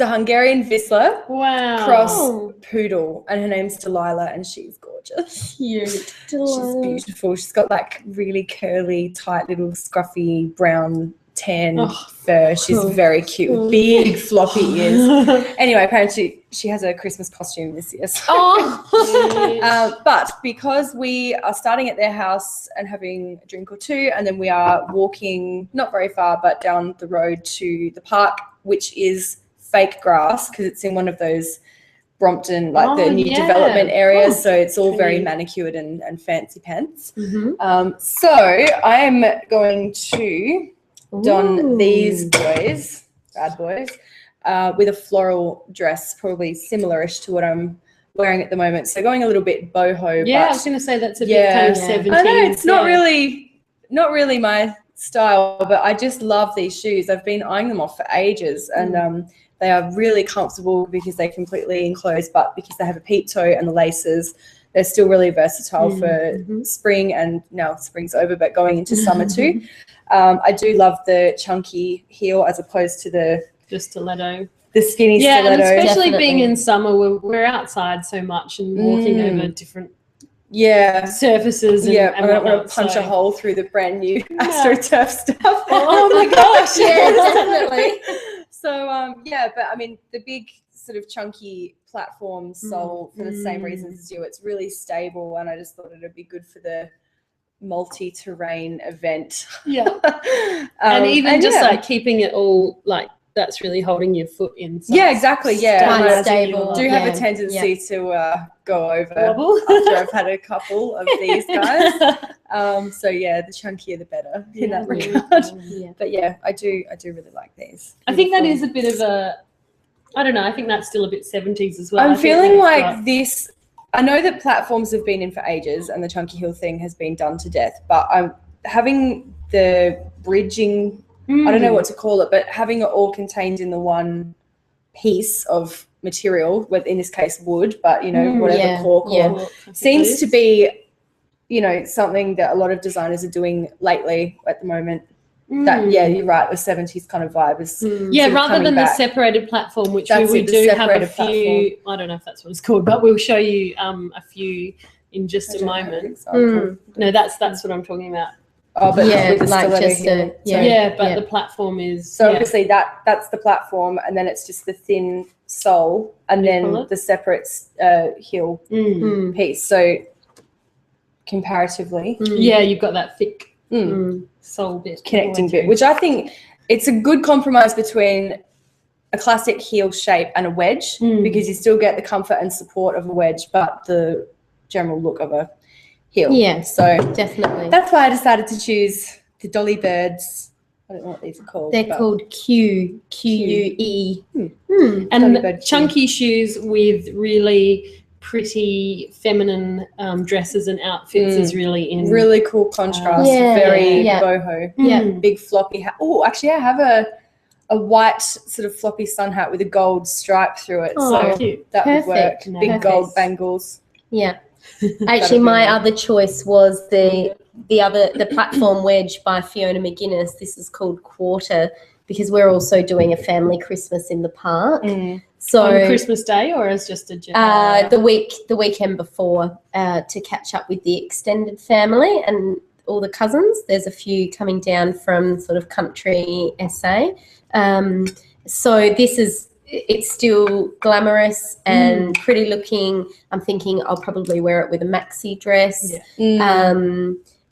C: a Hungarian Vizsla cross poodle, and her name's Delilah, and she's gorgeous.
B: Cute.
C: She's beautiful. She's got like really curly, tight little scruffy brown tan fur. She's very cute with big floppy ears. Anyway, apparently she has a Christmas costume this year. So. But because we are starting at their house and having a drink or 2, and then we are walking not very far, but down the road to the park, which is fake grass because it's in one of those Brompton, like the new development areas. So it's all very manicured and fancy pants. So I am going to don these boys, bad boys, with a floral dress, probably similar-ish to what I'm wearing at the moment. So going a little bit boho.
A: Yeah,
C: but
A: I was going to say that's a bit kind of 70s.
C: I know, it's not really not really my style, but I just love these shoes. I've been eyeing them off for ages, and they are really comfortable because they completely enclose, but because they have a peep toe and the laces, they're still really versatile for spring, and now spring's over, but going into summer too. I do love the chunky heel as opposed to the
A: stiletto.
C: The skinny
A: yeah,
C: stiletto.
A: and especially
B: Definitely.
A: being in summer, we're outside so much and walking over different surfaces. And,
C: I
A: and
C: don't want
A: whatnot,
C: to punch
A: so.
C: a hole through the brand new AstroTurf stuff.
A: Oh my gosh,
B: Yeah, definitely.
C: So but I mean the big sort of chunky platform sole for the same reasons as you. It's really stable, and I just thought it'd be good for the multi-terrain event.
A: Yeah, and even just like keeping it all like that's really holding your foot in. So
C: yeah, exactly. Yeah,
B: Quite
C: and I
B: stable.
C: do have
B: Yeah,
C: a tendency to go over
A: Wobble.
C: after I've had a couple of these guys. So yeah, the chunkier the better in that regard.
B: Yeah.
C: But yeah, I do really like these.
A: I think that is a bit of a, I don't know, I think that's still a bit 70s as well.
C: I'm
A: I think
C: feeling
A: they've
C: like
A: got-
C: this. I know that platforms have been in for ages and the chunky heel thing has been done to death, but I'm having the bridging, I don't know what to call it, but having it all contained in the one piece of material, in this case wood, but you know, whatever cork or seems to be, you know, something that a lot of designers are doing lately at the moment. That you're right, the 70s kind of vibe is
A: yeah, rather than the
C: back.
A: separated platform, which
C: That's
A: we
C: it, the
A: do have a
C: separated
A: few, I don't know if that's what it's called, but we'll show you a few in just a moment. No, that's what I'm talking about.
C: Oh, but
B: Yeah,
C: with the
B: like
C: stiletto
B: just
C: heel.
A: Yeah, but the platform is
C: So obviously that's the platform, and then it's just the thin sole, and then the separate heel piece. So comparatively,
A: yeah, you've got that thick sole bit,
C: connecting bit, which I think it's a good compromise between a classic heel shape and a wedge, because you still get the comfort and support of a wedge, but the general look of a heel.
B: Yeah,
C: so
B: definitely.
C: that's why I decided to choose the Dolly Birds. I don't know what these are called.
B: They're called QUE.
A: And chunky shoes with really pretty feminine dresses and outfits is really in.
C: Really cool contrast. Very boho.
B: Yeah.
C: Big floppy hat. Oh, actually, I have a white sort of floppy sun hat with a gold stripe through it.
A: Oh,
C: so
A: cute.
C: that would work.
A: No.
C: Big gold bangles.
B: Yeah. Actually, my other choice was the platform wedge by Fiona McGuinness. This is called Quarter, because we're also doing a family Christmas in the park. So
A: on Christmas Day, or as just a
B: the weekend before, to catch up with the extended family and all the cousins. There's a few coming down from sort of country SA. So it's still glamorous and pretty looking. I'm thinking I'll probably wear it with a maxi dress,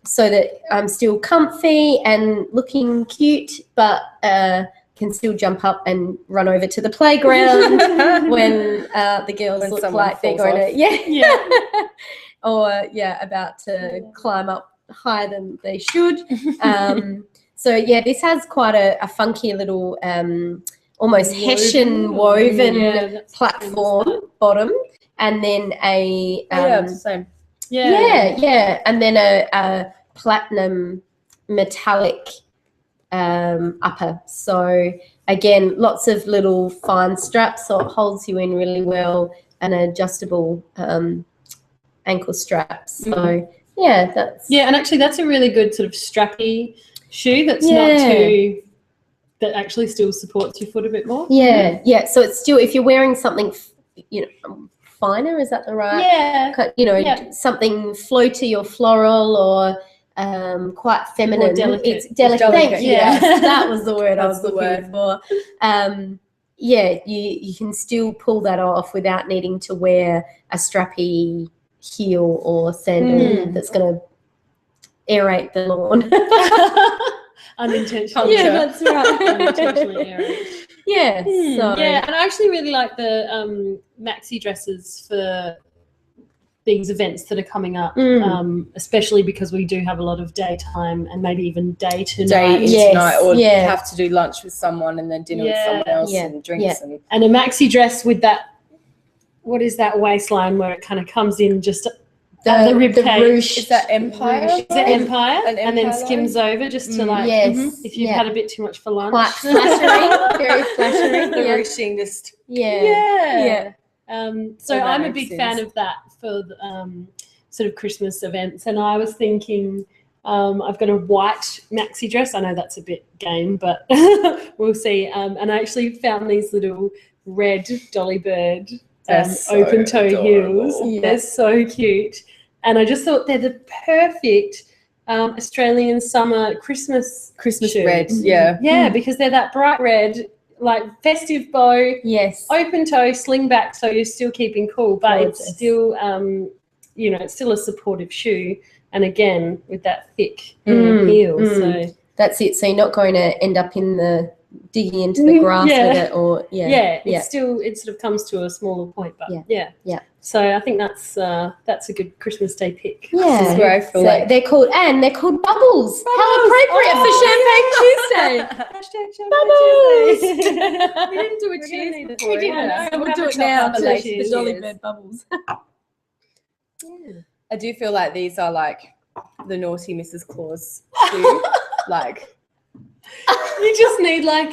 B: so that I'm still comfy and looking cute, but can still jump up and run over to the playground when the girls look like they're going to, or about to climb up higher than they should. So this has quite a funky little almost Hessian woven platform bottom, and then
C: it's the same.
B: And then a platinum metallic upper. So again, lots of little fine straps, so it holds you in really well, and adjustable ankle straps. So and
A: actually that's a really good sort of strappy shoe that's not too, that actually still supports your foot a bit more.
B: So it's still, if you're wearing something finer, is that the right something floaty or floral or quite feminine,
A: delicate.
B: It's delicate. Thank you.
A: Yeah.
B: That was the word I was looking for. You can still pull that off without needing to wear a strappy heel or sandal that's going to aerate the lawn.
A: Unintentionally.
B: Yeah, that's right.
A: Unintentionally aerate. And I actually really like the maxi dresses for these events that are coming up, especially because we do have a lot of daytime and maybe even day to night.
C: Or have to do lunch with someone and then dinner with someone else and drinks.
A: And a maxi dress with that, what is that waistline where it kind of comes in just
B: the
A: rib cage.
B: ruche.
C: Is that Empire?
A: Is it Empire?
C: An
A: And then
C: Empire
A: skims over just to like,
B: yes,
A: if you've had a bit too much for lunch.
B: quite flattering, very flattering.
C: The
B: Yeah.
C: ruching just.
A: Yeah. So
C: Well, that
A: I'm a
C: makes
A: big fan
C: sense.
A: of that for sort of Christmas events. And I was thinking I've got a white maxi dress. I know that's a bit game, but we'll see. And I actually found these little red Dolly Bird
C: So
A: open toe heels.
C: adorable.
A: They're so cute. And I just thought they're the perfect Australian summer Christmas
C: Christmas
A: shoes.
C: red, yeah.
A: Yeah, because they're that bright red, like festive bow,
B: Yes.
A: open toe, sling back, so you're still keeping cool, but
B: Gorgeous.
A: it's still, it's still a supportive shoe. And again, with that thick heel. So
B: That's it. So you're not going to end up digging into the grass
A: Yeah.
B: with it, or
A: it's still, it sort of comes to a smaller point, but
B: Yeah.
A: So I think that's a good Christmas Day pick.
B: Yeah.
C: This is where I feel
B: So
C: like
B: they're called bubbles. How appropriate for Champagne Tuesday.
A: Hashtag
B: Bubbles.
A: Champagne Tuesday.
C: we didn't do a
A: We're
C: cheers
A: gonna need a
C: before.
A: cheers.
C: Yeah.
A: We'll
C: We'll
A: have
C: do
A: a
C: it now.
A: chocolate
C: The
A: later.
C: cheers.
B: Dolly Bird bubbles.
C: I do feel like these are like the naughty Mrs. Claus shoe. Like
A: You just need like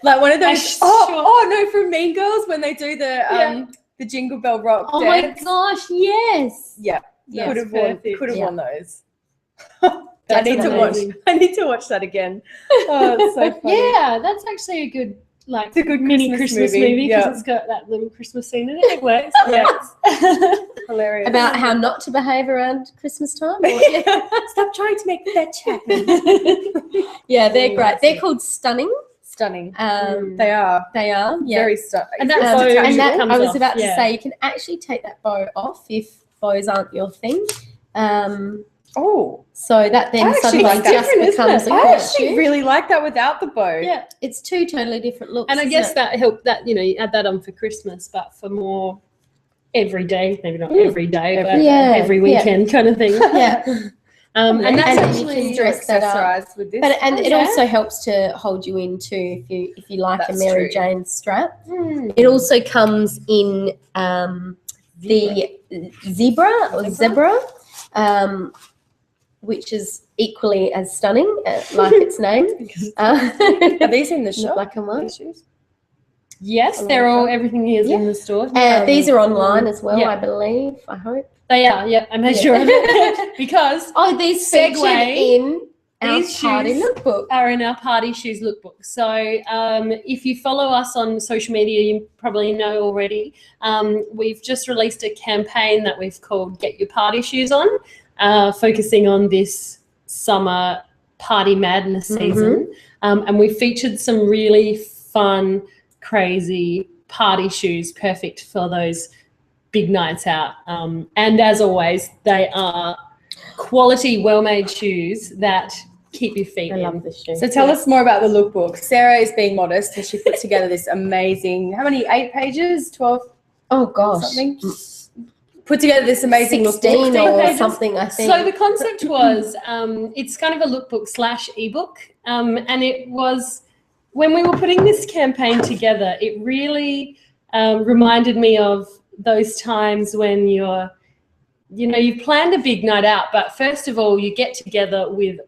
C: one of those.
A: short-
C: No, from Mean Girls when they do the Jingle Bell Rock
B: Oh
C: dance.
B: my gosh, yes.
C: Yeah,
A: Yes,
C: could have
A: perfect.
C: worn those.
B: That's
A: amazing.
C: I need to watch that again. Oh, it's so funny.
A: Yeah, that's actually a good
C: It's a good
A: mini Christmas movie because
C: Yeah.
A: it's got that little Christmas scene in it. It works.
C: Yeah. Hilarious.
B: About how not to behave around Christmas time.
C: Stop trying to make fetch happen.
B: Yeah, they're
A: Oh,
B: great. They're called Stunning.
C: Stunning.
B: They
C: are
B: are. Yeah.
C: very stunning.
A: And that
B: Um,
A: bow
B: and that,
A: comes
B: I was
A: off,
B: about to
A: yeah.
B: say, you can actually take that bow off if bows aren't your thing. So that then
C: I actually
B: suddenly
C: like that.
B: just
A: Different, isn't
B: becomes
A: it?
B: a
C: I
B: court
C: actually
B: shoe.
C: really like that without the bow.
A: Yeah.
B: It's two totally different looks.
A: And I
B: isn't
A: guess
B: it?
A: that helped that, you add that on for Christmas, but for more every day, maybe not every day, but
B: Yeah,
A: every weekend kind of thing.
B: Yeah.
A: And that's
B: And
A: actually
B: you can dress that up.
C: accessorize with this.
B: But it
A: yeah.
B: also helps to hold you in too if you like
C: That's
B: a Mary
C: true.
B: Jane strap. It also comes in the zebra, which is equally as stunning, like its name.
C: Are these in the shop?
B: Black and white.
C: These shoes?
A: Yes, they're all, everything here is in the store.
B: These are online as well,
A: yeah.
B: I believe. I hope.
A: They are, yeah, I made sure of it. Because
B: Oh, these
A: Segue.
B: featured in our
A: These
B: party
A: shoes
B: lookbook.
A: are in our party shoes lookbook. So if you follow us on social media, you probably know already. We've just released a campaign that we've called Get Your Party Shoes On, focusing on this summer party madness season. And we featured some really fun, crazy party shoes, perfect for those big nights out. And as always, they are quality, well-made shoes that keep your feet
B: I
A: in.
B: love this shoe.
C: So tell us more about the lookbook. Sarah is being modest and she put together this amazing, how many, 8 pages, 12
B: Oh gosh,
C: something? Put together this amazing
B: 16
C: lookbook.
B: or
A: pages.
B: something. I think.
A: So the concept was, it's kind of a lookbook / ebook. And it was, when we were putting this campaign together, it really reminded me of those times when you've planned a big night out, but first of all, you get together with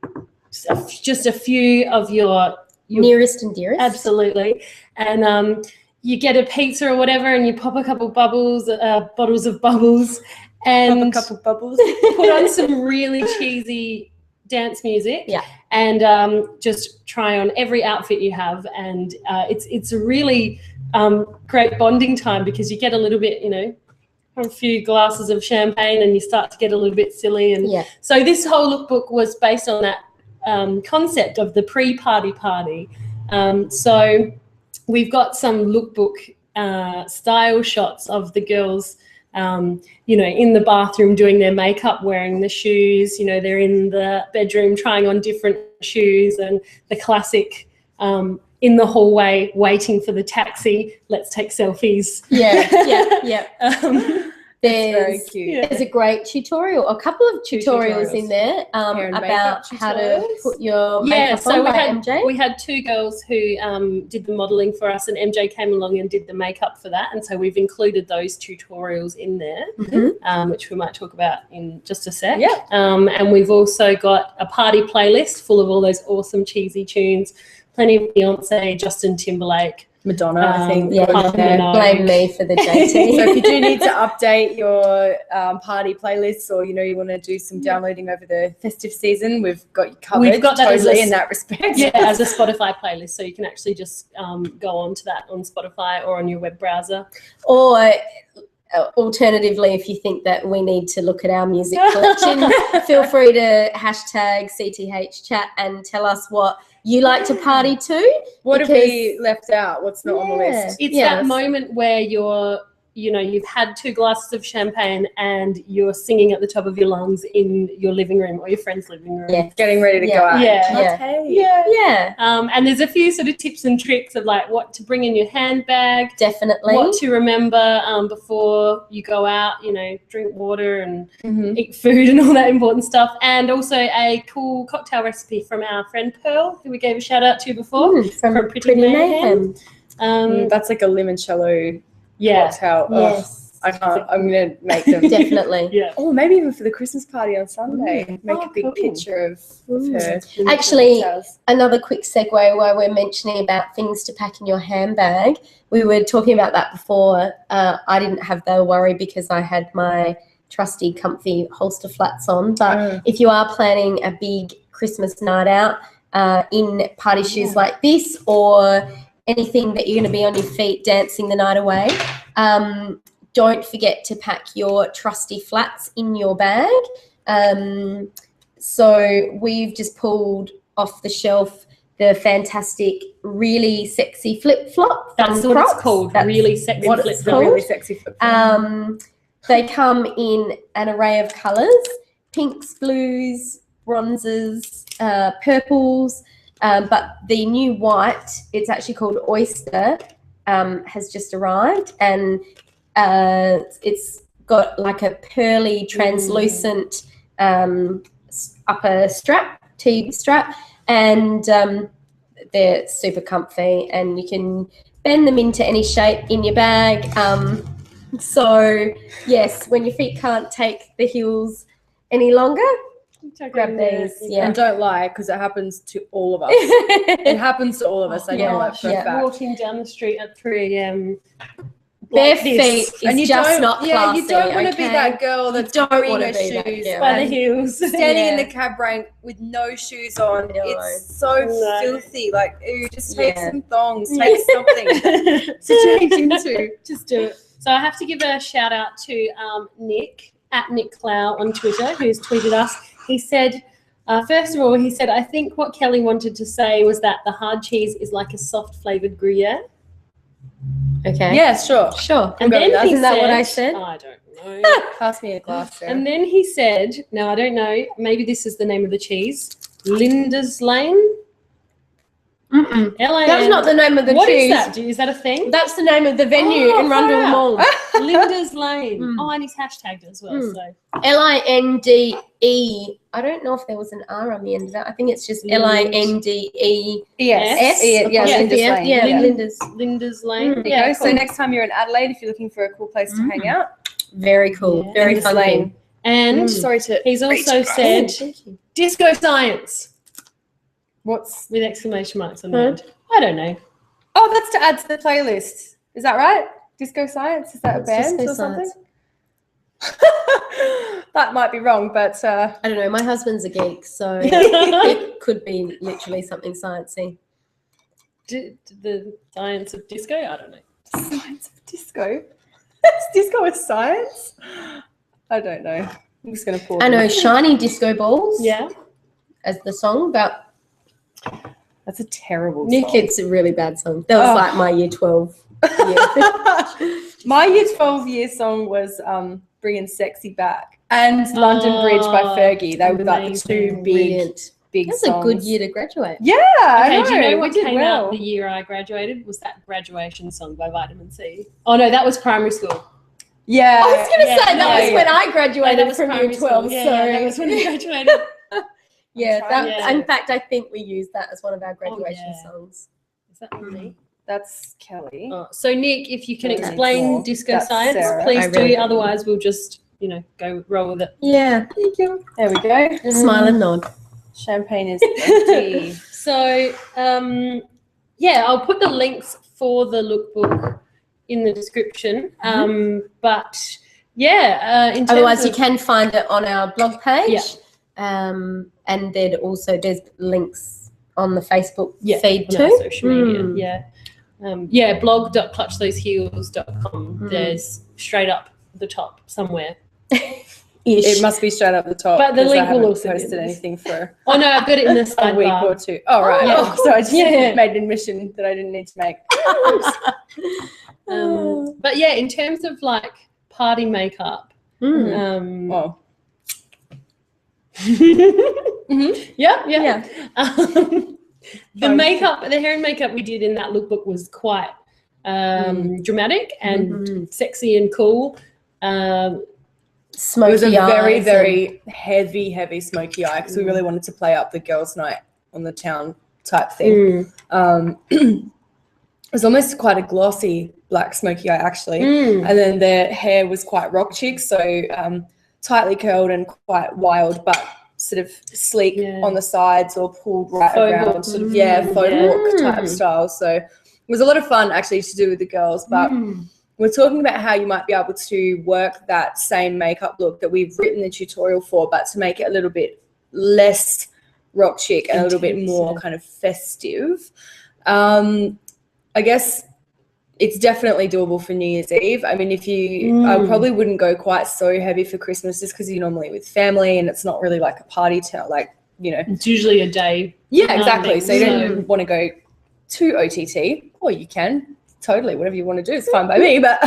A: just a few of your
B: nearest and dearest.
A: absolutely, and you get a pizza or whatever, and you pop a couple bottles of bubbles, and
C: Pop a couple bubbles.
A: put on some really cheesy dance music,
B: Yeah.
A: and just try on every outfit you have, and it's a really great bonding time because you get a little bit, a few glasses of champagne and you start to get a little bit silly, and
B: Yeah.
A: so this whole lookbook was based on that concept of the pre-party party. So we've got some lookbook style shots of the girls, in the bathroom doing their makeup, wearing the shoes, they're in the bedroom trying on different shoes, and the classic in the hallway waiting for the taxi, let's take selfies.
B: Yeah.
C: It's very cute.
B: There's a great tutorial, a couple of tutorials in there
C: Hair and
B: about
C: makeup
B: how to
C: tutorials.
B: put your
A: Yeah,
B: makeup
A: so
B: on by MJ.
A: we had two girls who did the modelling for us, and MJ came along and did the makeup for that. And so we've included those tutorials in there, which we might talk about in just a sec.
C: Yeah.
A: And we've also got a party playlist full of all those awesome cheesy tunes, plenty of Beyonce, Justin Timberlake.
C: Madonna, I think.
B: Yeah,
A: Kylie Minogue.
B: blame me for the JT.
C: So if you do need to update your party playlists, or you want to do some downloading over the festive season, we've got you covered.
A: We've got that
C: totally
A: as
C: in that respect.
A: Yeah, as a Spotify playlist, so you can actually just go on to that on Spotify or on your web browser.
B: Or alternatively, if you think that we need to look at our music collection, feel free to hashtag CTH chat and tell us what you like to party to.
C: What have we left out? What's not on the list?
A: It's that moment where you've had 2 glasses of champagne and you're singing at the top of your lungs in your living room or your friend's living room.
B: Yeah.
C: Getting ready to go out.
A: Yeah.
C: Okay.
B: Yeah,
A: And there's a few sort of tips and tricks of like what to bring in your handbag,
B: definitely.
A: what to remember before you go out, drink water and eat food and all that important stuff. And also a cool cocktail recipe from our friend Pearl, who we gave a shout out to before,
B: from Pretty Mayhem.
C: That's like a limoncello
A: Yeah.
C: cocktail.
B: Yes.
C: I can't. I'm going to make them.
B: Definitely.
A: Yeah.
C: Oh, maybe even for the Christmas party on Sunday. Make a big picture of her.
B: Actually,
C: cocktails.
B: another quick segue while we're mentioning about things to pack in your handbag. We were talking about that before. I didn't have the worry because I had my trusty comfy holster flats on. But if you are planning a big Christmas night out in party shoes like this, or anything that you're going to be on your feet dancing the night away, don't forget to pack your trusty flats in your bag. So we've just pulled off the shelf the fantastic, really sexy flip-flop.
A: That's what it's called, really sexy flip-flop.
C: Really sexy flip-flop.
B: They come in an array of colours: pinks, blues, bronzes, purples. But the new white, it's actually called Oyster, has just arrived, and it's got like a pearly, translucent upper strap, T-strap, and they're super comfy, and you can bend them into any shape in your bag. So, yes, when your feet can't take the heels any longer, grab these. Yeah.
C: And don't lie, because it happens to all of us. It happens to all of us. I know that for a fact.
A: Walking down the street at 3 a.m.
B: Bare
A: like
B: feet
A: this.
B: is
C: you
B: just
C: don't,
B: not classy.
C: you don't want to be
B: okay?
C: that girl that's
B: don't
C: wearing
B: wanna
C: her
B: be that
C: shoes
B: girl.
A: by the heels.
C: standing in the cab rank with no shoes on.
B: No.
C: It's so filthy. Like, ooh, just take
B: Yeah.
C: some thongs, take something to change into.
A: Just do it. So I have to give a shout out to Nick at Nick Clow on Twitter, who's tweeted us. He said, first of all, I think what Kelly wanted to say was that the hard cheese is like a soft flavoured Gruyere.
B: Okay.
C: Yeah, sure.
B: Sure.
A: And then he
B: Isn't that what I
A: said?
B: said?
A: I don't know.
C: Pass me a glass, Sarah.
A: And then he said, now I don't know, maybe this is the name of the cheese, Linda's Lane?
B: Mm-mm.
A: L-A-N.
B: That's not the name of the
A: What
B: cheese.
A: is that? Is that a thing?
B: That's the name of the venue
A: Oh,
B: in Rundle
A: far
B: Mall.
A: Linda's Lane.
B: Mm.
A: Oh, and he's hashtagged as well.
B: Mm.
A: So
B: Linde. I don't know if there was an R on the end of that. I think it's just Linde.
C: Yes.
A: S?
C: Yeah,
A: Yeah.
C: Linda's Lane.
B: Yeah,
C: Yeah.
B: Linda's.
A: Lane.
B: Mm.
C: There
A: Yeah,
C: you go.
A: cool.
C: So next time you're in Adelaide, if you're looking for a cool place to hang out,
B: Very cool.
A: Yeah.
B: Very
C: Linda's
B: fun.
C: Lane.
A: And
C: Sorry to.
A: he's also
C: reach
A: said
C: across.
A: disco science
C: What's?
A: with exclamation marks on the end. I don't know.
C: Oh, that's to add to the playlist. Is that right? Disco Science? Is that a
B: What's
C: band
B: Disco
C: or something?
B: Science?
C: That might be wrong, but
B: I don't know. My husband's a geek, so it could be literally something sciencey.
A: The science of disco? I don't know.
C: science of disco. Is disco a science? I don't know. I'm just going to pause.
B: I know Shiny Disco Balls
A: Yeah.
B: as the song, but
C: That's a terrible
B: New
C: song.
B: Kid's a really bad song. That was
C: Oh.
B: like my year 12.
C: My year 12 year song was Bringing Sexy Back and London Bridge by Fergie. They were like the two
A: amazing.
C: big
B: That's
C: songs.
B: a good year to graduate.
C: Yeah,
A: Okay,
C: I know.
A: do you know
C: we
A: what
C: did
A: came
C: well.
A: out the year I graduated? Was that Graduation Song by Vitamin C. Oh, no, that was primary school.
C: Yeah.
B: I was going to
A: Yeah,
B: say that
A: yeah,
B: was when I
A: that
B: graduated
A: was
B: from
A: primary
B: year
A: school.
B: 12.
A: Yeah,
B: so
A: that was when you graduated.
B: yeah,
A: Yeah.
B: in fact, I think we used that as one of our graduation
A: yeah.
B: songs.
A: Is that on me?
C: That's Kelly.
A: Oh, so Nick, if you can
C: That's
A: explain
C: cool.
A: disco
C: That's
A: science,
C: Sarah.
A: please
B: I
A: do.
B: really-
A: Otherwise, we'll just go roll with it.
B: Yeah,
C: Thank you. There we go.
B: smile and nod.
C: Champagne is empty.
A: So I'll put the links for the lookbook in the description. But yeah, in terms
B: Otherwise,
A: of,
B: you can find it on our blog page.
A: Yeah.
B: And then also there's links on the Facebook feed
A: on our
B: too.
A: social media. Blog.clutchthoseheels.com. There's straight up the top somewhere.
C: It must be straight up the top.
A: But the
C: 'cause
A: link
C: I haven't
A: will also be
C: posted
A: in this.
C: anything for
A: Oh no, I've got it in the
C: a
A: sidebar.
C: week or two. Oh right.
A: Yeah.
C: Oh, so I just
A: Yeah.
C: made an admission that I didn't need to make.
A: But yeah, in terms of like party makeup,
C: Oh.
A: yeah. The makeup, the hair and makeup we did in that lookbook was quite dramatic and sexy and cool.
B: Smoky
C: It was a very,
B: eyes
C: very heavy smoky eye because we really wanted to play up the girls' night on the town type thing. It was almost quite a glossy black smoky eye actually, and then their hair was quite rock chic, so tightly curled and quite wild, but sort of sleek on the sides or pulled right
A: Faux
C: around,
A: hawk.
C: sort of faux hawk type style. So it was a lot of fun actually to do with the girls, but. We're talking about how you might be able to work that same makeup look that we've written the tutorial for, but to make it a little bit less rock chic and a little bit more kind of festive. I guess it's definitely doable for New Year's Eve. I mean, I probably wouldn't go quite so heavy for Christmas just because you're normally with family and it's not really like a party town,
A: It's usually a day.
C: Yeah, exactly. So you
A: So-
C: don't want to go too OTT, or you can. Totally, whatever you want to do is fine by me. But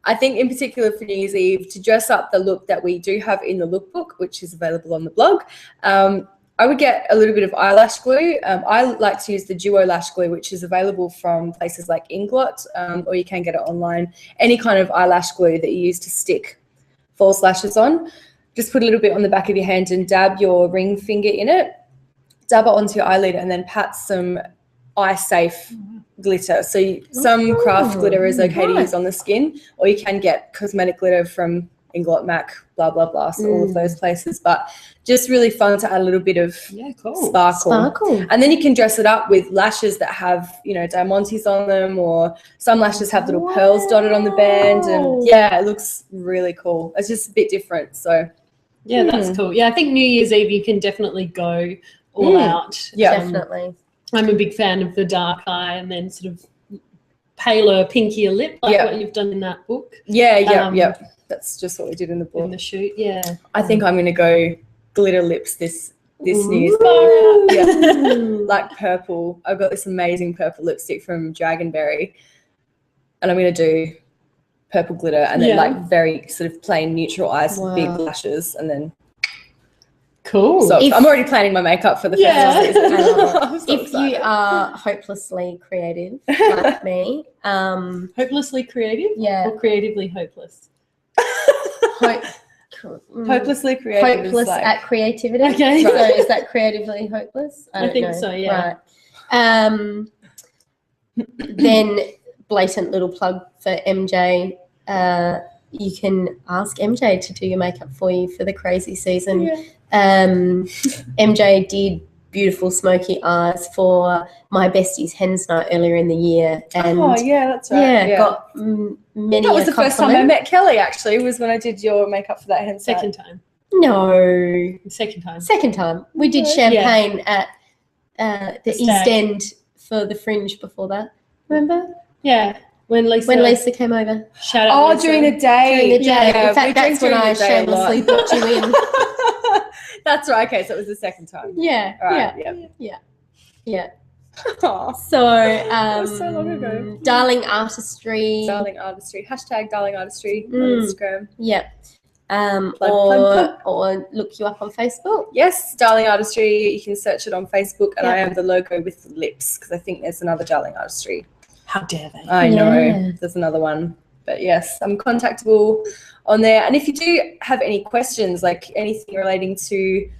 C: I think in particular for New Year's Eve, to dress up the look that we do have in the lookbook, which is available on the blog, I would get a little bit of eyelash glue. I like to use the Duo Lash Glue, which is available from places like Inglot, or you can get it online. Any kind of eyelash glue that you use to stick false lashes on. Just put a little bit on the back of your hand and dab your ring finger in it. Dab it onto your eyelid and then pat some eye safe glitter. So some craft glitter is okay to use on the skin, or you can get cosmetic glitter from Inglot, MAC, blah blah blah, so all of those places. But just really fun to add a little bit of sparkle. And then you can dress it up with lashes that have diamantes on them, or some lashes have little pearls dotted on the band, and it looks really cool. It's just a bit different. So
A: that's cool. I think New Year's Eve you can definitely go all out.
B: Definitely.
A: I'm a big fan of the dark eye and then sort of paler, pinkier lip, like what you've done in that book. That's just what we did in the book. In the shoot,
C: I think I'm going to go glitter lips this New Year's. Like purple. I've got this amazing purple lipstick from Dragonberry, and I'm going to do purple glitter and then like very sort of plain neutral eyes, big lashes, and then.
A: Cool.
C: So I'm already planning my makeup for the festival season.
B: If you are hopelessly creative like me,
A: hopelessly creative, or creatively hopeless.
C: Hopelessly creative.
B: Hopeless at creativity.
A: Okay.
B: So is that creatively hopeless?
A: I think know. So. Yeah.
B: Right. Then blatant little plug for MJ. You can ask MJ to do your makeup for you for the crazy season. MJ did beautiful smoky eyes for my bestie's hen's night earlier in the year, and
C: that's right.
B: Got many.
C: That was the first time I met Kelly. Actually, was when I did your makeup for that hen's night.
A: Second time.
B: No,
A: second time.
B: We did champagne at the East End for the Fringe before that. Remember?
A: Yeah. When
B: Lisa came over.
A: Shout out.
C: Oh, during the day.
B: In fact, that's when I shamelessly brought you in.
C: That's right. Okay, so it was the second time.
B: Yeah.
C: Right,
B: Yeah.
C: Aww.
B: So,
C: was so long ago.
B: Darling Artistry.
C: Hashtag Darling Artistry on Instagram.
B: Yep.
C: Plug.
B: Or look you up on Facebook.
C: Yes, Darling Artistry. You can search it on Facebook, and I have the logo with lips because I think there's another Darling Artistry.
A: How dare they?
C: I know. There's another one. But yes, I'm contactable on there. And if you do have any questions, like anything relating to,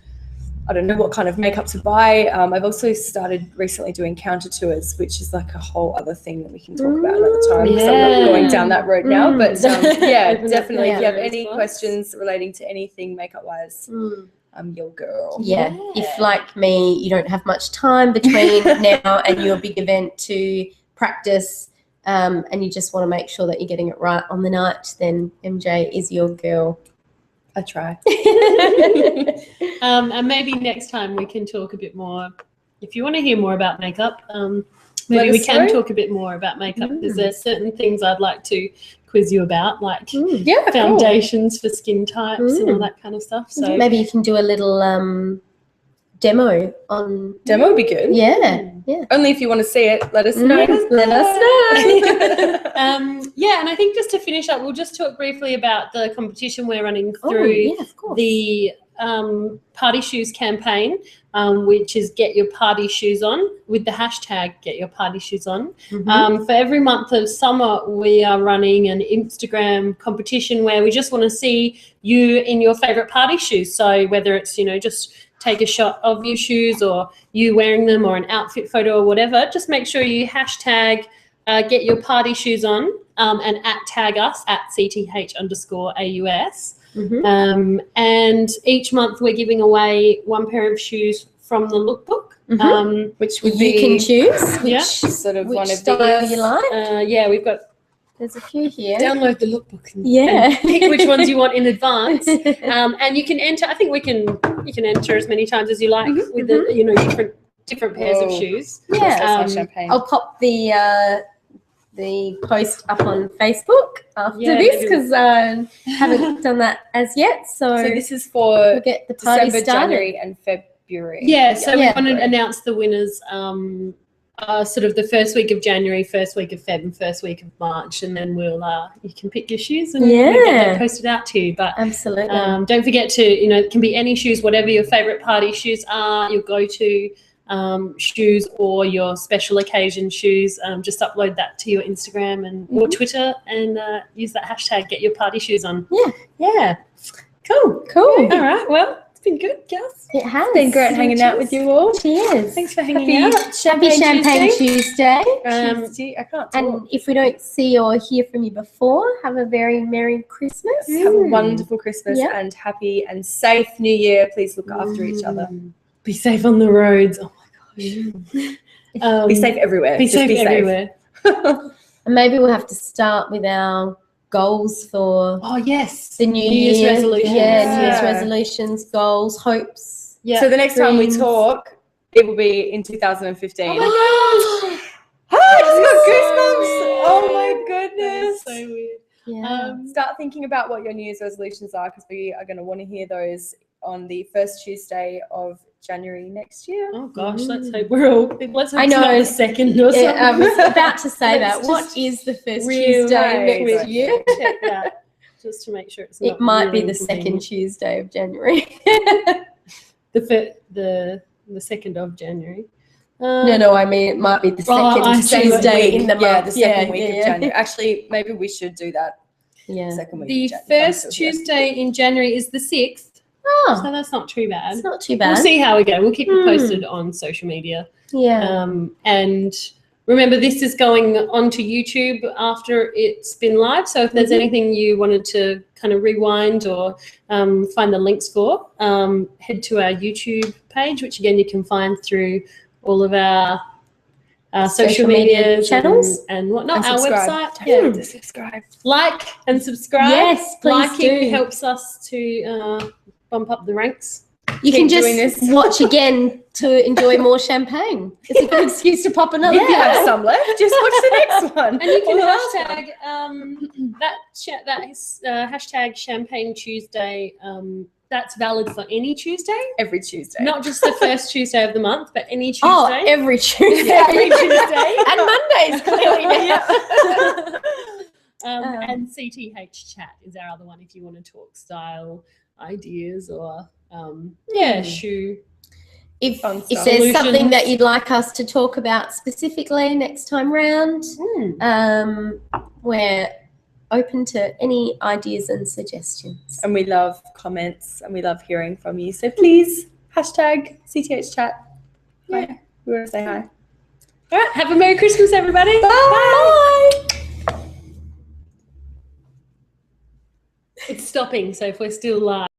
C: I don't know what kind of makeup to buy. I've also started recently doing counter tours, which is like a whole other thing that we can talk about another time, because I'm not going down that road now. But yeah, definitely. If you have any questions relating to anything makeup wise, I'm your girl.
B: Yeah. If, like me, you don't have much time between now and your big event to practice, and you just want to make sure that you're getting it right on the night, then MJ is your girl.
C: I try.
A: And maybe next time we can talk a bit more. If you want to hear more about makeup, maybe we can talk a bit more about makeup, because there's certain things I'd like to quiz you about, like foundations for skin types and all that kind of stuff. So
B: maybe you can do a little demo on.
C: Demo would be good.
B: Yeah.
C: Only if you want to see it, let us know.
B: Let us know.
A: And I think just to finish up, we'll just talk briefly about the competition we're running through the Party Shoes campaign, which is Get Your Party Shoes On, with the hashtag Get Your Party Shoes On. For every month of summer, we are running an Instagram competition where we just want to see you in your favourite party shoes. So whether it's, just take a shot of your shoes, or you wearing them, or an outfit photo or whatever, just make sure you hashtag Get Your Party Shoes On, and tag us at CTH_AUS. And each month we're giving away one pair of shoes from the lookbook,
C: which would
B: you can choose which
C: sort of
B: which
C: one of
B: style
C: these.
B: you like.
A: We've got.
B: There's a few here.
A: Download the lookbook and pick which ones you want in advance, and you can enter. I think you can enter as many times as you like with the different pairs of shoes.
B: Yeah, I'll pop the post up on Facebook after this, because I haven't done that as yet. So
C: this is for
B: we'll get the party
C: December,
B: started.
C: January, and February.
A: So we want to announce the winners. Sort of the first week of January, first week of Feb, and first week of March, and then we'll you can pick your shoes and we'll get that posted out to you. But
B: absolutely,
A: don't forget to it can be any shoes, whatever your favourite party shoes are, your go-to shoes, or your special occasion shoes. Just upload that to your Instagram and or Twitter, and use that hashtag Get Your Party Shoes On. Yeah. Cool.
B: All
A: right. Well, it's been good, girls.
B: It has
C: been great hanging out with you all.
B: Cheers.
A: Thanks for hanging out.
B: Happy Champagne Tuesday.
C: I can't talk.
B: And if we don't see or hear from you before, have a very Merry Christmas.
C: Have a wonderful Christmas and happy and safe New Year. Please look after each other.
A: Be safe on the roads. Oh my gosh.
C: Be safe everywhere.
A: Be safe everywhere.
B: And maybe we'll have to start with our goals for the New
A: Year's
B: Year.
A: resolutions.
B: New Year's resolutions, goals, hopes.
C: So the next time we talk, it will be in 2015.
A: Oh my gosh!
C: I just got goosebumps. Oh my goodness.
A: That's so weird.
C: Start thinking about what your New Year's resolutions are, because we are going to want to hear those on the first Tuesday of January next year.
A: Oh gosh, let's hope we're all. Let's hope
B: I know.
A: it's not the second or something.
B: I was about to say that. What is the first Tuesday next year?
A: Check that, just to make sure it's not.
B: It might be
A: really
B: the second Tuesday of January.
A: the 2nd of January.
B: No, I mean it might be the second Tuesday in the month.
C: The second week of January. Actually, maybe we should do that.
B: Yeah.
C: Second week.
A: The first Tuesday in January is the 6th.
B: Oh,
A: so that's not too bad.
B: It's not too bad.
A: We'll see how we go. We'll keep you posted on social media.
B: Yeah.
A: And remember, this is going onto YouTube after it's been live. So if there's anything you wanted to kind of rewind or find the links for, head to our YouTube page, which again you can find through all of our social media
B: channels
A: and whatnot.
C: And
A: our website. Yeah.
C: Subscribe.
A: Like and subscribe.
B: Yes, please
A: Liking helps us to bump up the ranks.
B: You can
C: doing
B: just
C: this.
B: watch again to enjoy more champagne. It's a good excuse to pop another
C: If you have some left, just watch the next one.
A: And you can hashtag hashtag Champagne Tuesday. That's valid for any Tuesday.
C: Every Tuesday.
A: Not just the first Tuesday of the month, but any Tuesday.
B: Oh, every Tuesday.
A: Every Tuesday.
B: And Mondays, clearly now.
A: And CTH Chat is our other one if you want to talk style ideas or shoe.
B: If there's something that you'd like us to talk about specifically next time round, we're open to any ideas and suggestions.
C: And we love comments and we love hearing from you. So please, hashtag CTH chat. Yeah. We want to say hi.
A: All right. Have a Merry Christmas, everybody.
C: Bye.
A: It's stopping, so if we're still live.